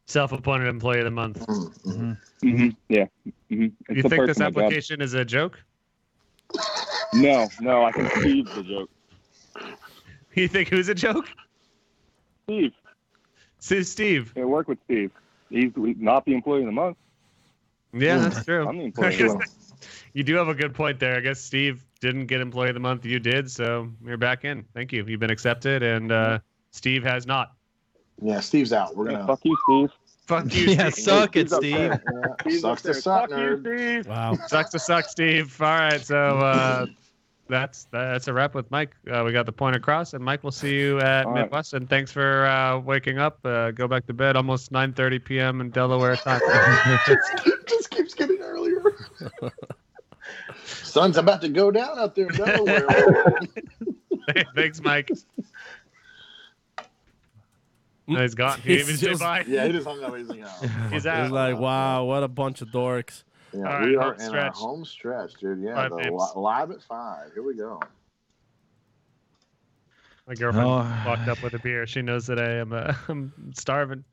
Self-appointed Employee of the Month. Mm-hmm. Yeah. Mm-hmm. You think this application is a joke? No, I think Steve's the joke. You think who's a joke? Steve. Steve. I work with Steve. He's not the employee of the month. Yeah, that's true. I'm the employee of the month. You do have a good point there. I guess Steve didn't get employee of the month. You did, so you're back in. Thank you. You've been accepted, and Steve has not. Yeah, Steve's out. We're gonna fuck you, Steve. Fuck you, Yeah, Steve. suck it, Steve. Sucks to suck, Fuck you, nerd. Steve. Wow. Sucks to suck, Steve. All right, so that's a wrap with Mike. We got the point across, and Mike, we'll see you at All right. Midwest. And thanks for waking up. Go back to bed. Almost 9:30 p.m. in Delaware time. Just keeps getting earlier. Sun's about to go down out there in Delaware. Thanks, Mike. No, he's gone. He didn't even say bye. Yeah, he just hung up. He's out. He's like, wow, what a bunch of dorks. Yeah, All we right, are home in stretch. our home stretch, dude. Yeah, 5 the minutes. live at 5. Here we go. My girlfriend Oh. walked up with a beer. She knows that I'm starving.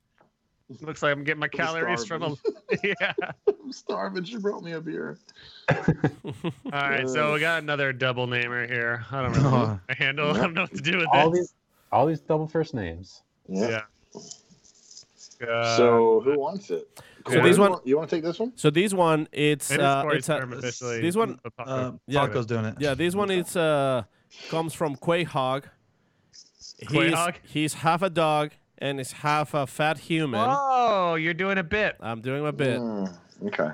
Looks like I'm getting my calories from a yeah. I'm starving. She brought me a beer. All right, so we got another double namer here. I don't really know a handle. I don't know what to do with All these double first names. Yeah. Yeah. So who wants it? So Corey, these one, you want to take this one? So this one, it's It is Corey's it's a, term officially. this one, Paco's doing it. yeah, this one is comes from Quahog. Quahog? He's half a dog and is half a fat human. Oh, you're doing a bit. I'm doing my bit. Okay.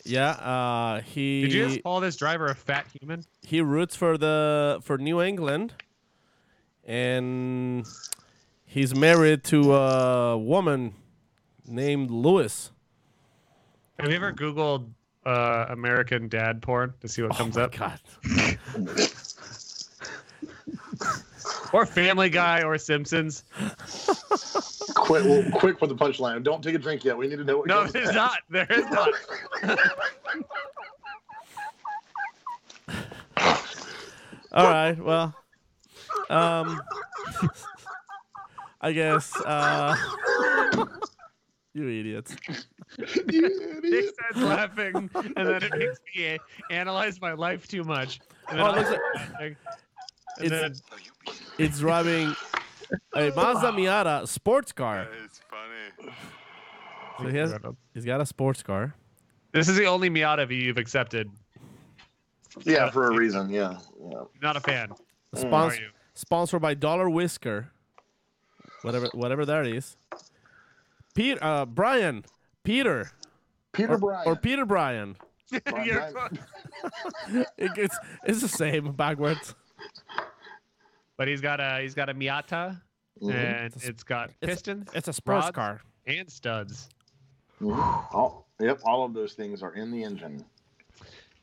Yeah, he. Did you just call this driver a fat human? He roots for New England, and he's married to a woman named Lewis. Have you ever Googled American dad porn to see what comes up? God. Or Family Guy or Simpsons. Quick for the punchline. Don't take a drink yet. We need to know what. No, comes there's next. not. There is not. All right. Well, I guess you idiots. He starts laughing, and then it makes me analyze my life too much. And then Oh, it looks and then It's driving a Mazda Miata sports car. It's funny. So he's got a sports car. this is the only Miata you've accepted. Yeah, for a reason. Yeah. Not a fan. Spons- Sponsored by Dollar Whisker. Whatever that is. Peter Bryan. Peter Bryan. Or Peter Bryan. It's the same backwards. But he's got a Miata, and it's got pistons. It's a sports rods, car and studs. All of those things are in the engine.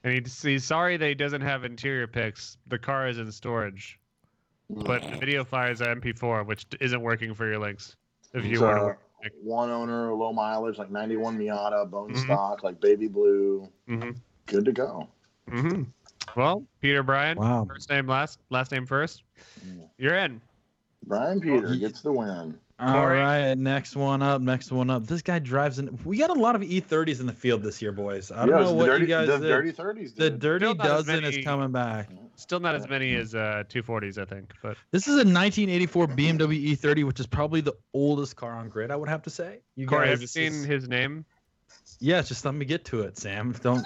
And he's sorry that he doesn't have interior pics. The car is in storage, but the video file is a MP4, which isn't working for your links. If you were one owner, low mileage, like 91 Miata, bone stock, like baby blue. Good to go. Well, Peter Bryan. Wow. First name last name first. You're in. Brian Peter gets the win. All right, next one up. This guy drives in. We got a lot of E30s in the field this year, boys. I don't know what you guys the did. dirty 30s. The Dude. dirty Still not as dozen many- is coming back. Still not as many as 240s, I think. But This is a 1984 BMW E30, which is probably the oldest car on grid, I would have to say. You Corey, guys, have you seen his name? Yeah, just let me get to it, Sam. Don't.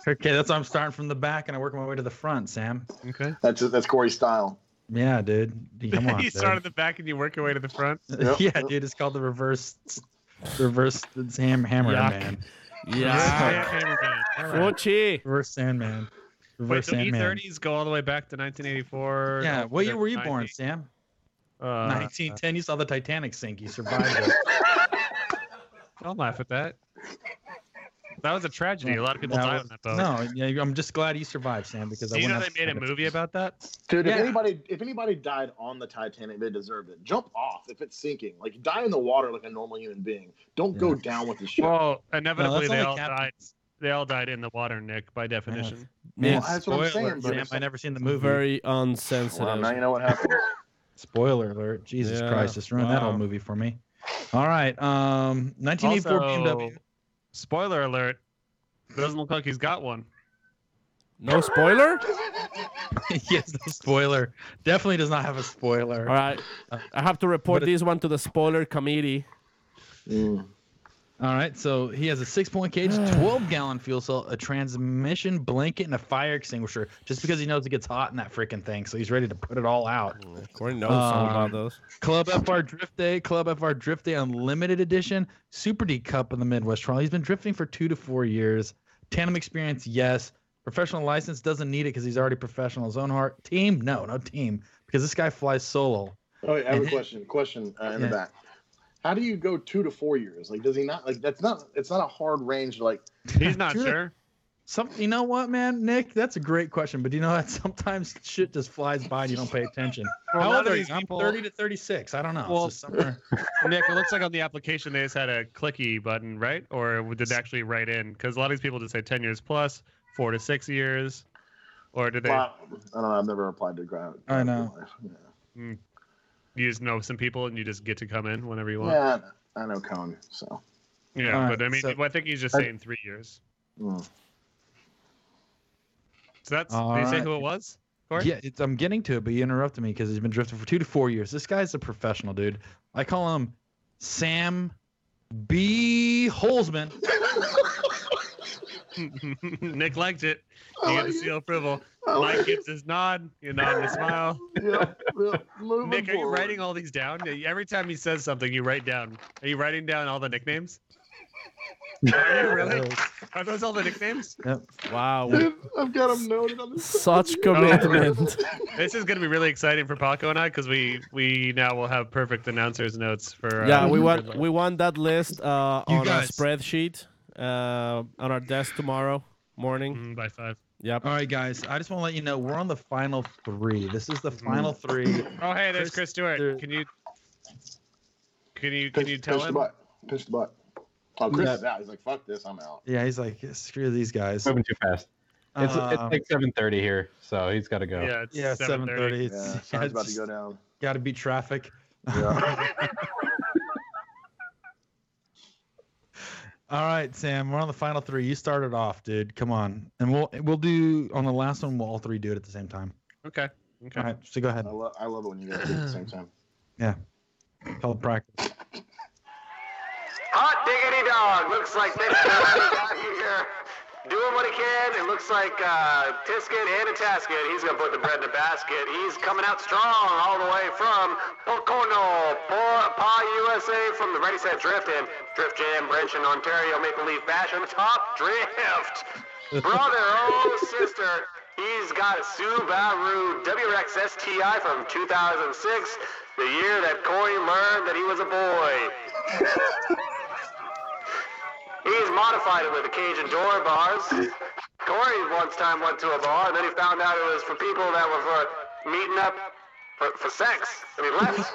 Okay, that's why I'm starting from the back and I work my way to the front, Sam. Okay. That's Corey's style. Yeah, dude. Come on. You dude. start at the back and you work your way to the front. Yeah, dude. It's called the reverse hammer Yuck. man. Yeah. Fuchi. Reverse Sandman. Wait, Reverse so Sandman. E30s go all the way back to 1984? Yeah. What year were you 90? born, Sam? 1910. 1910. You saw the Titanic sink. You survived it. Don't laugh at that. That was a tragedy. A lot of people That died was- on that boat. No, yeah, I'm just glad you survived, Sam, because Do I you know wouldn't they made a movie about that? Dude, Yeah. if anybody died on the Titanic, they deserved it. Jump off if it's sinking. Like die in the water like a normal human being. Don't go down with the ship. Well, inevitably No, that's they only all Captain- died. They all died in the water, Nick, by definition. Man, Well, that's what I'm spoiler, saying, but Sam. it's- I never seen the movie. Very unsensitive. Well, now you know what happened. Spoiler alert. Jesus Yeah, Christ, just ruined that whole wow. movie for me. All right. 1984 Also, BMW. spoiler alert, doesn't look like he's got one. No spoiler? Yes, no spoiler. Definitely does not have a spoiler. All right. I have to report this one to the spoiler committee. All right, so he has a 6-point cage, 12-gallon fuel cell, a transmission blanket, and a fire extinguisher. Just because he knows it gets hot in that freaking thing, so he's ready to put it all out. Corey knows something about those. Club FR Drift Day Unlimited Edition, Super D Cup in the Midwest Trial. He's been drifting for 2 to 4 years. Tandem experience, yes. Professional license, doesn't need it because he's already professional in his own heart. Team, no team, because this guy flies solo. Oh, wait, I have a question in the back. How do you go 2 to 4 years? Like, does he not like? It's not a hard range. Like, he's not sure. You know what, man, Nick? That's a great question, but you know that sometimes shit just flies by and you don't pay attention. Well, How old are you? I'm people- 30 to 36. I don't know. Well, It's just somewhere. Nick, it looks like on the application they just had a clicky button, right? Or did they actually write in? Because a lot of these people just say 10 years plus, 4 to 6 years, or did they? Well, I don't know. I've never applied to grad. I know. Yeah. You just know some people and you just get to come in whenever you want. Yeah, I know Cone. So. Yeah, All right, but I mean, so- I think he's just saying 3 years. So that's. All Did you say right. who it was? Corey? Yeah, I'm getting to it, but you interrupted me because he's been drifting for 2 to 4 years. This guy's a professional, dude. I call him Sam B. Holzman. Nick liked it. You get the seal approval. Mike gives his nod. You nod and a smile. Nick, are you writing all these down? Every time he says something, you write down. Are you writing down all the nicknames? Are you really? Are those all the nicknames? Yep. Wow. I've got him noted on this. Such commitment. This is going to be really exciting for Paco and I because we now will have perfect announcers notes for. Yeah, we Gridlife. want that list on a guys- spreadsheet on our desk tomorrow morning. By 5. Yep. All right, guys. I just want to let you know we're on the final 3. This is the final 3. Oh, hey, there's Chris Stewart. Can you tell him? Pinch the butt. Oh, Chris Yeah. is out. He's like, fuck this, I'm out. Yeah, he's like, screw these guys. Moving too fast. It's like 7:30 here, so he's got to go. Yeah, it's Yeah, 7:30. Yeah, sun's about to go down. Got to beat traffic. Yeah. All right, Sam, we're on the final 3. You started off, dude. Come on, and we'll do on the last one. We'll all 3 do it at the same time. Okay. All right, so go ahead. I love it when you guys do it at the same time. Yeah, call it practice. Hot diggity dog. Looks like this guy out here doing what he can. It looks like Tisket and a Tasket. He's going to put the bread in the basket. He's coming out strong all the way from Pocono, Pa USA, from the Ready Set Drift and Drift Jam, Brenton, Ontario, Maple Leaf Bash on the top. Drift. Brother, oh sister. He's got a Subaru WRX STI from 2006, the year that Corey learned that he was a boy. He's modified it with a cage and door bars. Corey one time went to a bar, and then he found out it was for people that were for meeting up for sex, and he left.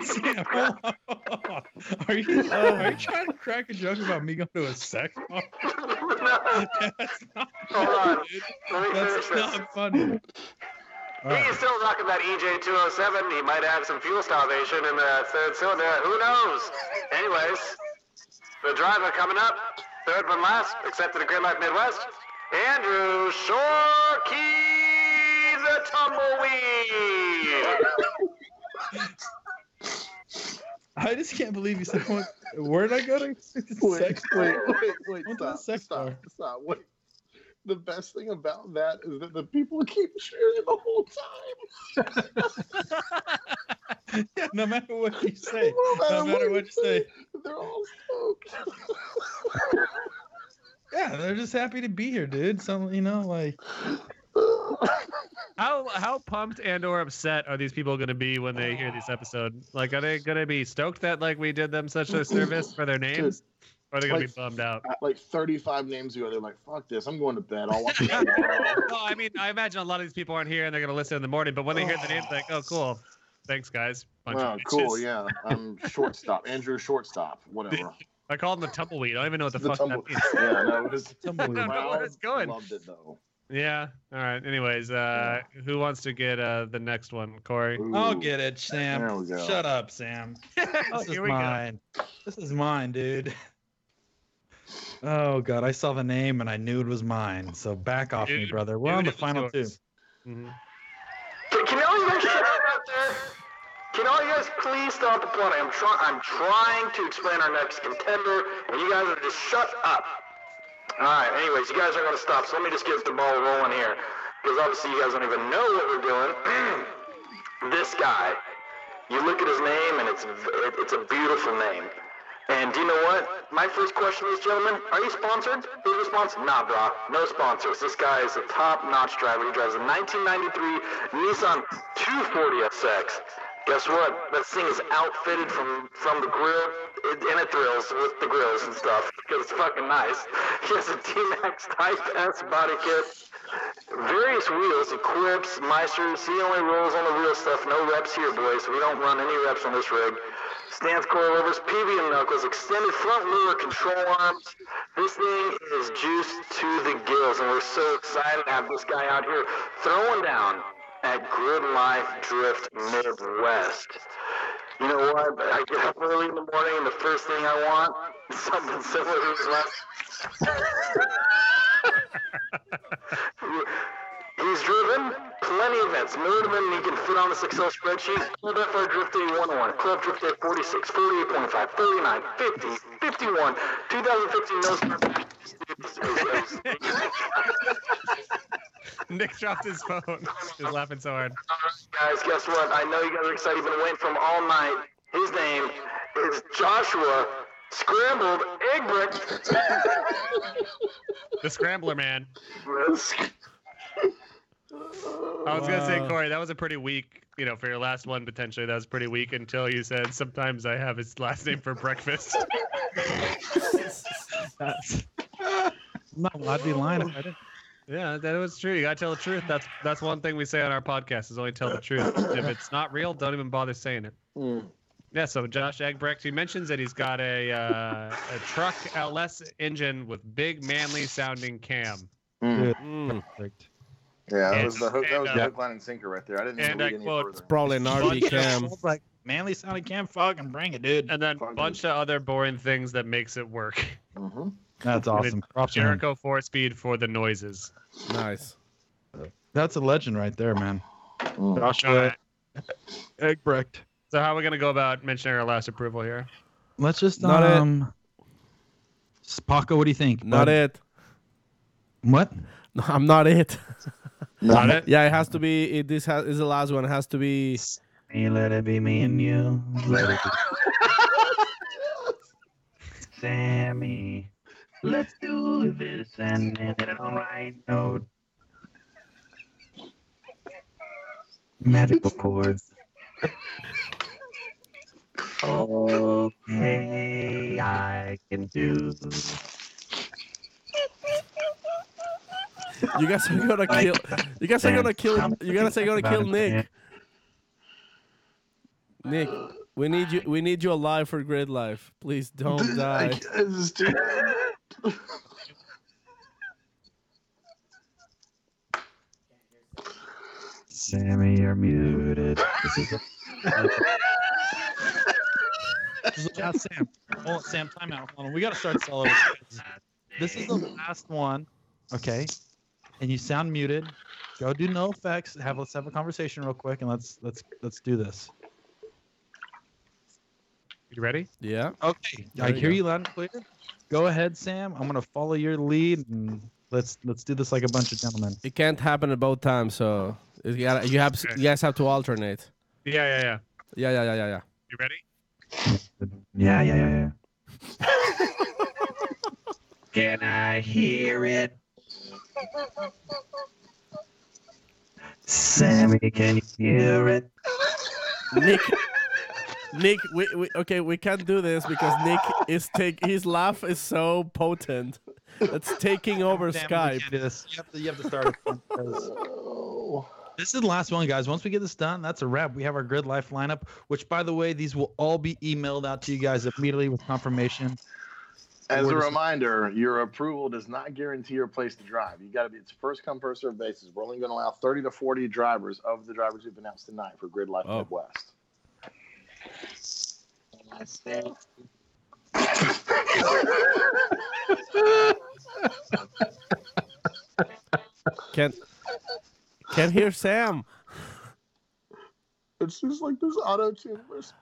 Sam, hold on. Are you trying to crack a joke about me going to a sex bar? That's not Hold on. dude. Let me That's finish this. not funny. He's still rocking that EJ207. He might have some fuel starvation in the third cylinder. Who knows? Anyways, the driver coming up, third one last, except for the Gridlife Midwest, Andrew Shorkey, the tumbleweed. I just can't believe you said, where did I go to? Sex bar? Wait, Went to the sex bar. Stop. Wait. The best thing about that is that the people keep cheering the whole time. Yeah, no matter what you say. No matter what you say. They're all stoked. Yeah, they're just happy to be here, dude. So, like. How pumped and or upset are these people going to be when they hear this episode? Like, are they going to be stoked that we did them such a service for their names? Or are they going to be bummed out? Like 35 names ago, they're like, fuck this, I'm going to bed. I'll watch it tomorrow. Well, I mean, I imagine a lot of these people aren't here and they're going to listen in the morning, but when they hear the names, like, oh, cool. Thanks, guys. Bunch of Cool, bitches. yeah. Shortstop. Andrew Shortstop. Whatever. I called him the tumbleweed. I don't even know what the fuck that means. Yeah, no, it was I don't know where it's going. Loved it, though. Yeah. All right. Anyways, who wants to get the next one, Corey? I'll get it, There Sam. we go. Shut up, Sam. This is Here we go. mine. This is mine, dude. Oh god, I saw the name and I knew it was mine. So back off me, brother. We're on the final two. Mm-hmm. Can all you guys shut up out there? Can all you guys please stop applauding? I'm trying to explain our next contender, and you guys are just shut up. All right. Anyways, you guys are going to stop, so let me just get the ball rolling here, because obviously you guys don't even know what we're doing. This guy, you look at his name, and it's a beautiful name. And do you know what? My first question is, gentlemen, are you sponsored? Who's your sponsor? Nah, brah. No sponsors. This guy is a top-notch driver. He drives a 1993 Nissan 240SX. Guess what? That thing is outfitted from the grill, and it thrills with the grills and stuff, because it's fucking nice. He has a T-Max Type S body kit, various wheels, Equips, Meisters. He only rolls on the real stuff. No reps here, boys. We don't run any reps on this rig. Stance coilovers, PV and knuckles, extended front lure control arms. This thing is juiced to the gills, and we're so excited to have this guy out here throwing down at Gridlife Drift Midwest. You know what? I get up early in the morning, and the first thing I want is something similar to his last. He's driven plenty of events, more than he can fit on this Excel spreadsheet. Club FR Drift Day 101, Club Drift Day 46, 48.5, 39, 50, 51, 2015 no start. Nick dropped his phone. He's laughing so hard. Guys, guess what? I know you guys are excited. You've been waiting for him all night. His name is Joshua Scrambled Egg Brick. The Scrambler Man. I was gonna say, Corey, that was a pretty weak, for your last one potentially. That was pretty weak until you said sometimes I have his last name for breakfast. I'm not allowed to be lying if I didn't. Yeah, that was true. You gotta tell the truth. That's one thing we say on our podcast is only tell the truth. If it's not real, don't even bother saying it. Yeah. So Josh Egbrecht, he mentions that he's got a truck LS engine with big manly sounding cam. Perfect. Yeah, that And- was the hook. That was and, the hook, line, and sinker right there. I didn't even and I read any quote, further. It's probably an RV cam. It's like manly sounding cam. Fucking bring it, dude. And then a bunch of other boring things that makes it work. That's awesome. Props to him. Jericho 4-speed for the noises. Nice. That's a legend right there, man. Joshua Egbrecht. So how are we gonna go about mentioning our last approval here? Let's just Not Paco, what do you think? Not bud? it. What? No, I'm not it. Not it? Yeah, it has to be. This is the last one. It has to be. Me, let it be me and you. Let it be. Sammy, let's do this and end it on the right note. Magical chords. Okay, I can do. You guys are gonna kill. You guys are gonna kill. You guys are gonna kill Nick. Nick, we need you. We need you alive for Gridlife. Please don't die. Sammy, you're muted. Sam. Oh, Sam, time out. Hold on. We got to start this all over. This is the last one, okay? And you sound muted. Go do no effects. Let's have a conversation real quick, and let's do this. You ready? Yeah. Okay. I hear you loud and clear. Go ahead, Sam. I'm gonna follow your lead, and let's do this like a bunch of gentlemen. It can't happen at both times, so you guys have to alternate. Yeah. Yeah. You ready? Yeah. Can I hear it? Sammy, can you hear it? Nick, we can't do this because Nick his laugh is so potent. It's taking over Sam, Skype. we can't do this. You have to start. This is the last one, guys. Once we get this done, that's a wrap. We have our Gridlife lineup, which, by the way, these will all be emailed out to you guys immediately with confirmation. As a reminder, your approval does not guarantee your place to drive. You got to be, it's first come, first served basis. We're only going to allow 30 to 40 drivers of the drivers we've announced tonight for Gridlife Midwest. Can't hear Sam. It's just like this auto-tune whisper.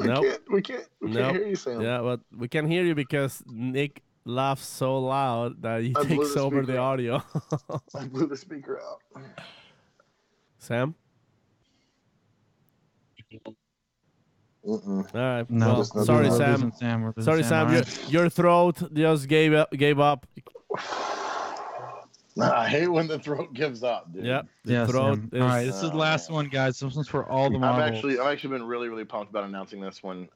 Nope. We can't hear you, Sam. Yeah, but we can hear you because Nick laughs so loud that he takes over the audio. I blew the speaker out. Sam? All right. No, well, sorry, Sam. Sorry, Sam. Your throat just gave up. I hate when the throat gives up, dude. Yep. All right, this is the last one, guys. This one's for all the models. I've actually been really, really pumped about announcing this one.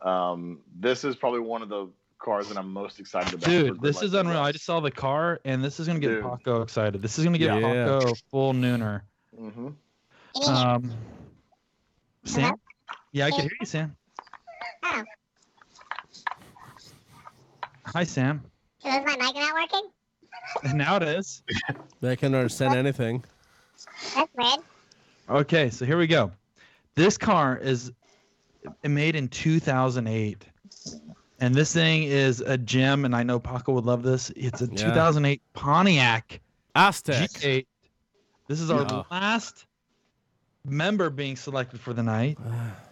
This is probably one of the cars that I'm most excited about. Dude, this is unreal. I just saw the car, and this is gonna get Paco excited. This is gonna get Paco full nooner. Sam? Yeah, I can hear you, Sam. Oh. Hi, Sam. So is my mic not working? Now it is. They can understand anything. That's weird. Okay, so here we go. This car is made in 2008. And this thing is a gem, and I know Paco would love this. It's a 2008 Pontiac Aztec G8. This is our last member being selected for the night.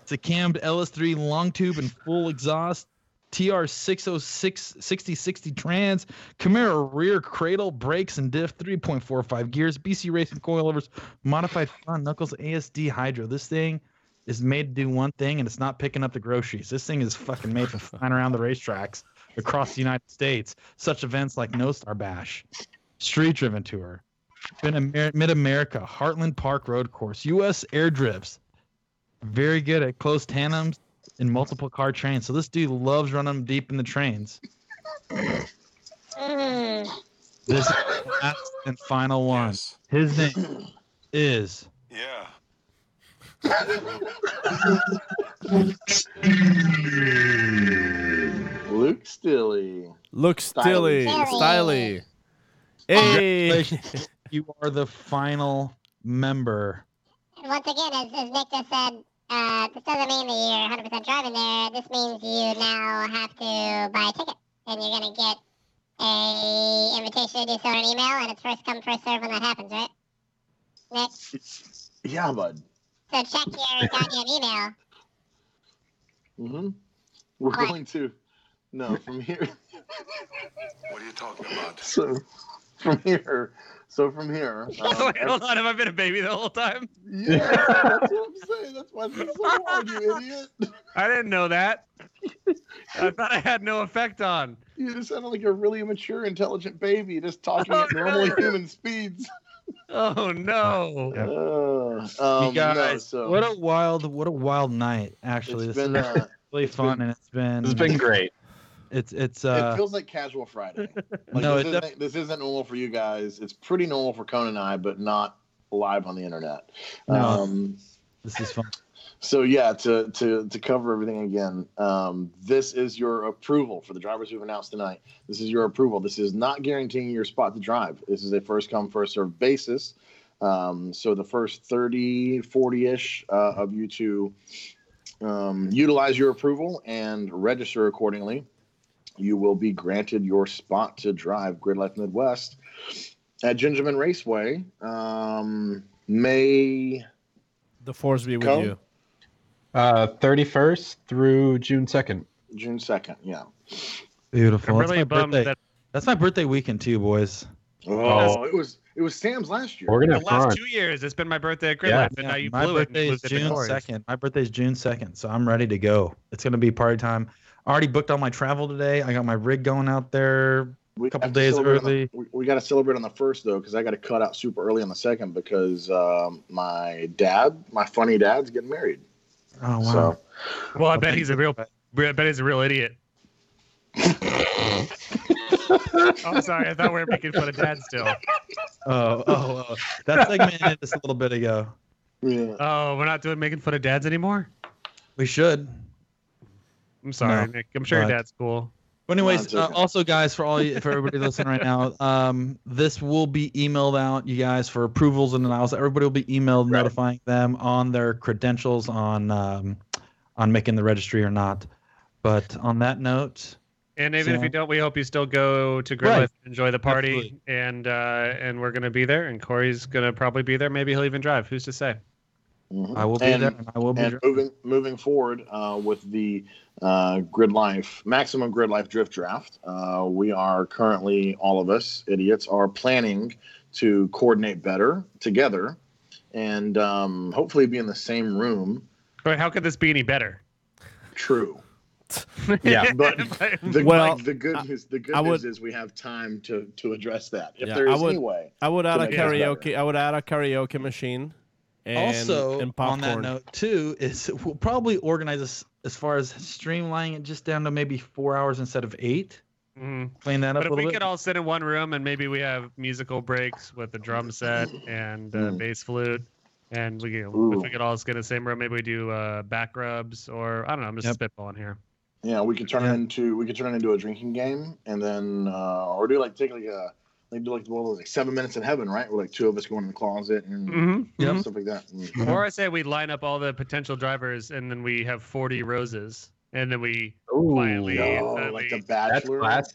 It's a cammed LS3 long tube and full exhaust. TR606 6060 trans, Camaro rear cradle, brakes and diff, 3.45 gears, BC Racing coilovers, modified front knuckles, ASD hydro. This thing is made to do one thing, and it's not picking up the groceries. This thing is fucking made for flying around the racetracks across the United States. Such events like No Star Bash, Street Driven Tour, Mid-America, Heartland Park Road Course, U.S. Air Drifts. Very good at close tandems in multiple car trains. So this dude loves running them deep in the trains. This is the last and final one. Yes. His name is Luke Stilley. Styley. Hey, you are the final member. And once again, as Nick just said, this doesn't mean that you're 100% driving there. This means you now have to buy a ticket, and you're gonna get a invitation to do so on an email, and it's first come, first serve when that happens, right? Nick? Yeah, bud. So check your goddamn email. We're going to. No, from here. What are you talking about? So from here. Wait, hold on. Have I been a baby the whole time? Yeah, that's what I'm saying. That's why it's so hard, you idiot. I didn't know that. I thought I had no effect on. You just sounded like a really immature, intelligent baby, just talking at normal human speeds. Oh no! You guys, what a wild night! Actually, this is really fun, and it's been great. It feels like casual Friday. Like, No, this isn't normal for you guys. It's pretty normal for Conan and I, but not live on the internet. No, this is fun. So yeah, to cover everything again, this is your approval for the drivers who've announced tonight. This is your approval. This is not guaranteeing your spot to drive. This is a first come, first served basis. So the first 30, 40-ish of you to utilize your approval and register accordingly, you will be granted your spot to drive Gridlife Midwest at Gingerman Raceway. May the force be with you. 31st through June 2nd. June 2nd, yeah. Beautiful. I'm really bummed that that's my birthday weekend too, boys. Oh, it was Sam's last year. We're gonna the have last fun. 2 years, it's been my birthday at Gridlife, and now you my blew it. birthday and is moved it to June Corey's. 2nd. My birthday is June 2nd, so I'm ready to go. It's gonna be party time. I already booked all my travel today. I got my rig going out there a couple days early. We got to celebrate on the first though, because I got to cut out super early on the second because my funny dad's getting married. Oh wow! So, well, I bet he's a real idiot. Oh, sorry. I thought we were making fun of dad still. Oh. That segment ended just a little bit ago. Yeah. Oh, we're not making fun of dads anymore? We should. I'm sorry, No, Nick. I'm sure your but- dad's cool. But anyways, also guys, for everybody listening right now, this will be emailed out, you guys, for approvals and denials. Everybody will be emailed notifying them on their credentials on making the registry or not. But on that note, And even if you Sam? don't, we hope you still go to Gridlife Right. and enjoy the party. Absolutely. And we're gonna be there, and Corey's gonna probably be there. Maybe he'll even drive. Who's to say? I will be there, and I will be And moving forward with the Gridlife Maximum Gridlife Drift Draft, we are currently, all of us idiots are planning to coordinate better together, and hopefully be in the same room. But how could this be any better? True. Yeah. but the good news is we have time to address that. If there is any way, I would add to a make this better. karaoke. I would add a karaoke machine. And, also, and on that popcorn. note, too, is we'll probably organize this as far as streamlining it just down to maybe 4 hours instead of 8. Clean that up But a if little we bit. could all sit in one room and maybe we have musical breaks with a drum set and bass flute, and if we could all get in the same room, maybe we do back rubs, or I don't know. I'm just spitballing here. Yeah, we could turn it into a drinking game, and then or do one of those 7 minutes in heaven, right? Where like two of us go in the closet and stuff like that. Or I say we line up all the potential drivers, and then we have 40 roses, and then we quietly, like the Bachelor. That's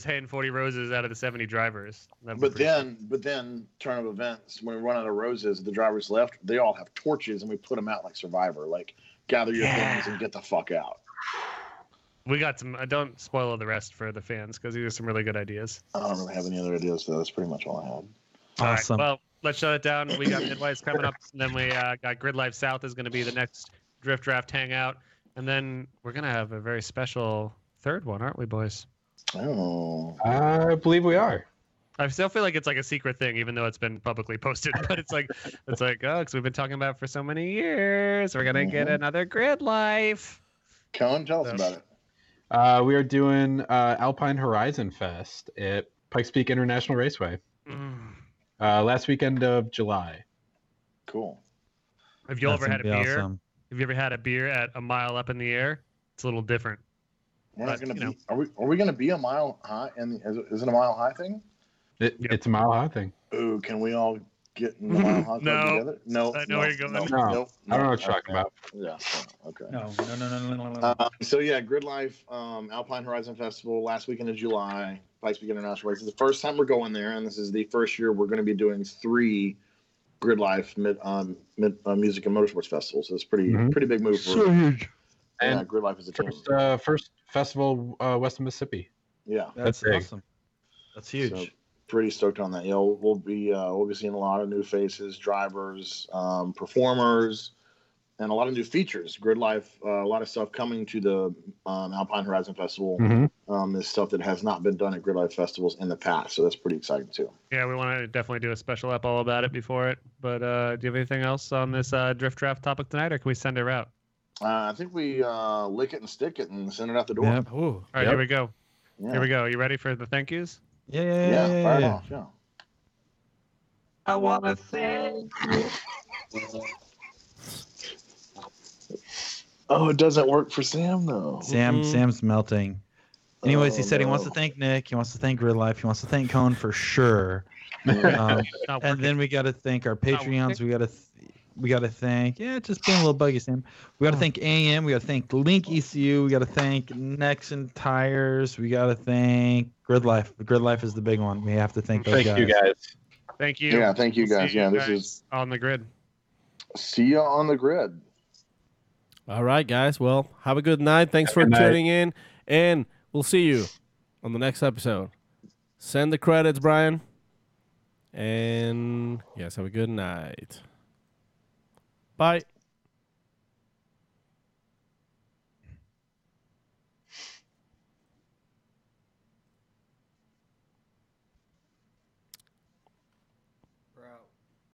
hand 40 roses out of the 70 drivers. But then, turn of events, when we run out of roses, the drivers left, they all have torches, and we put them out like Survivor, like gather your things and get the fuck out. We got some. Don't spoil the rest for the fans, because these are some really good ideas. I don't really have any other ideas, though. That's pretty much all I had. Awesome. All right, well, let's shut it down. We got Midwest coming up, and then we got Gridlife South is going to be the next Drift Draft hangout, and then we're going to have a very special third one, aren't we, boys? Oh, I believe we are. I still feel like it's like a secret thing, even though it's been publicly posted. But it's like, oh, because we've been talking about it for so many years. We're gonna get another Gridlife. Cohen, tell us about it. We are doing Alpine Horizon Fest at Pikes Peak International Raceway. Last weekend of July. Cool. Have you ever had a gonna be beer? awesome. Have you ever had a beer at a mile up in the air? It's a little different. We're not gonna be. Are we gonna be a mile high? And is it a mile high thing? It's a mile high thing. Ooh, can we all get in the mile high club together? No, I know where you're going. No, I don't know what you're talking about. Yeah. Okay. No. So yeah, Gridlife, Alpine Horizon Festival, last weekend of July, Pikes Peak International Race. It's the first time we're going there, and this is the first year we're going to be doing 3 Gridlife music and motorsports festivals. So it's pretty big move for huge. And Gridlife is a team. First festival west of Mississippi. Yeah, That's big. awesome. That's huge. So pretty stoked on that. Yeah, we'll be seeing a lot of new faces, drivers, performers, and a lot of new features. Gridlife, a lot of stuff coming to the Alpine Horizon Festival. Is stuff that has not been done at Gridlife festivals in the past, so that's pretty exciting too. Yeah, we want to definitely do a special ep all about it before it. But do you have anything else on this Drift Draft topic tonight, or can we send it out? I think we lick it and stick it and send it out the door. Yep. All right, here we go. Yeah. Here we go. You ready for the thank yous? Yeah, fire it off. Yeah. I want to thank you. Oh, it doesn't work for Sam though. Sam's melting. Anyways, he said he wants to no. thank Nick. He wants to thank Gridlife. He wants to thank Cone for sure. And then we got to thank our Patreons. We got to thank. Yeah, just being a little buggy, Sam. We got to thank AM. We got to thank Link ECU. We got to thank Nexon Tires. We got to thank Gridlife. Gridlife is the big one. We have to thank those guys. Thank you guys. Thank you. Yeah, thank you guys. See Yeah, you this guys is on the grid. see ya on the grid. All right, guys. Well, have a good night. Thanks for Good night. tuning in, and we'll see you on the next episode. Send the credits, Brian. And yes, have a good night. Bye.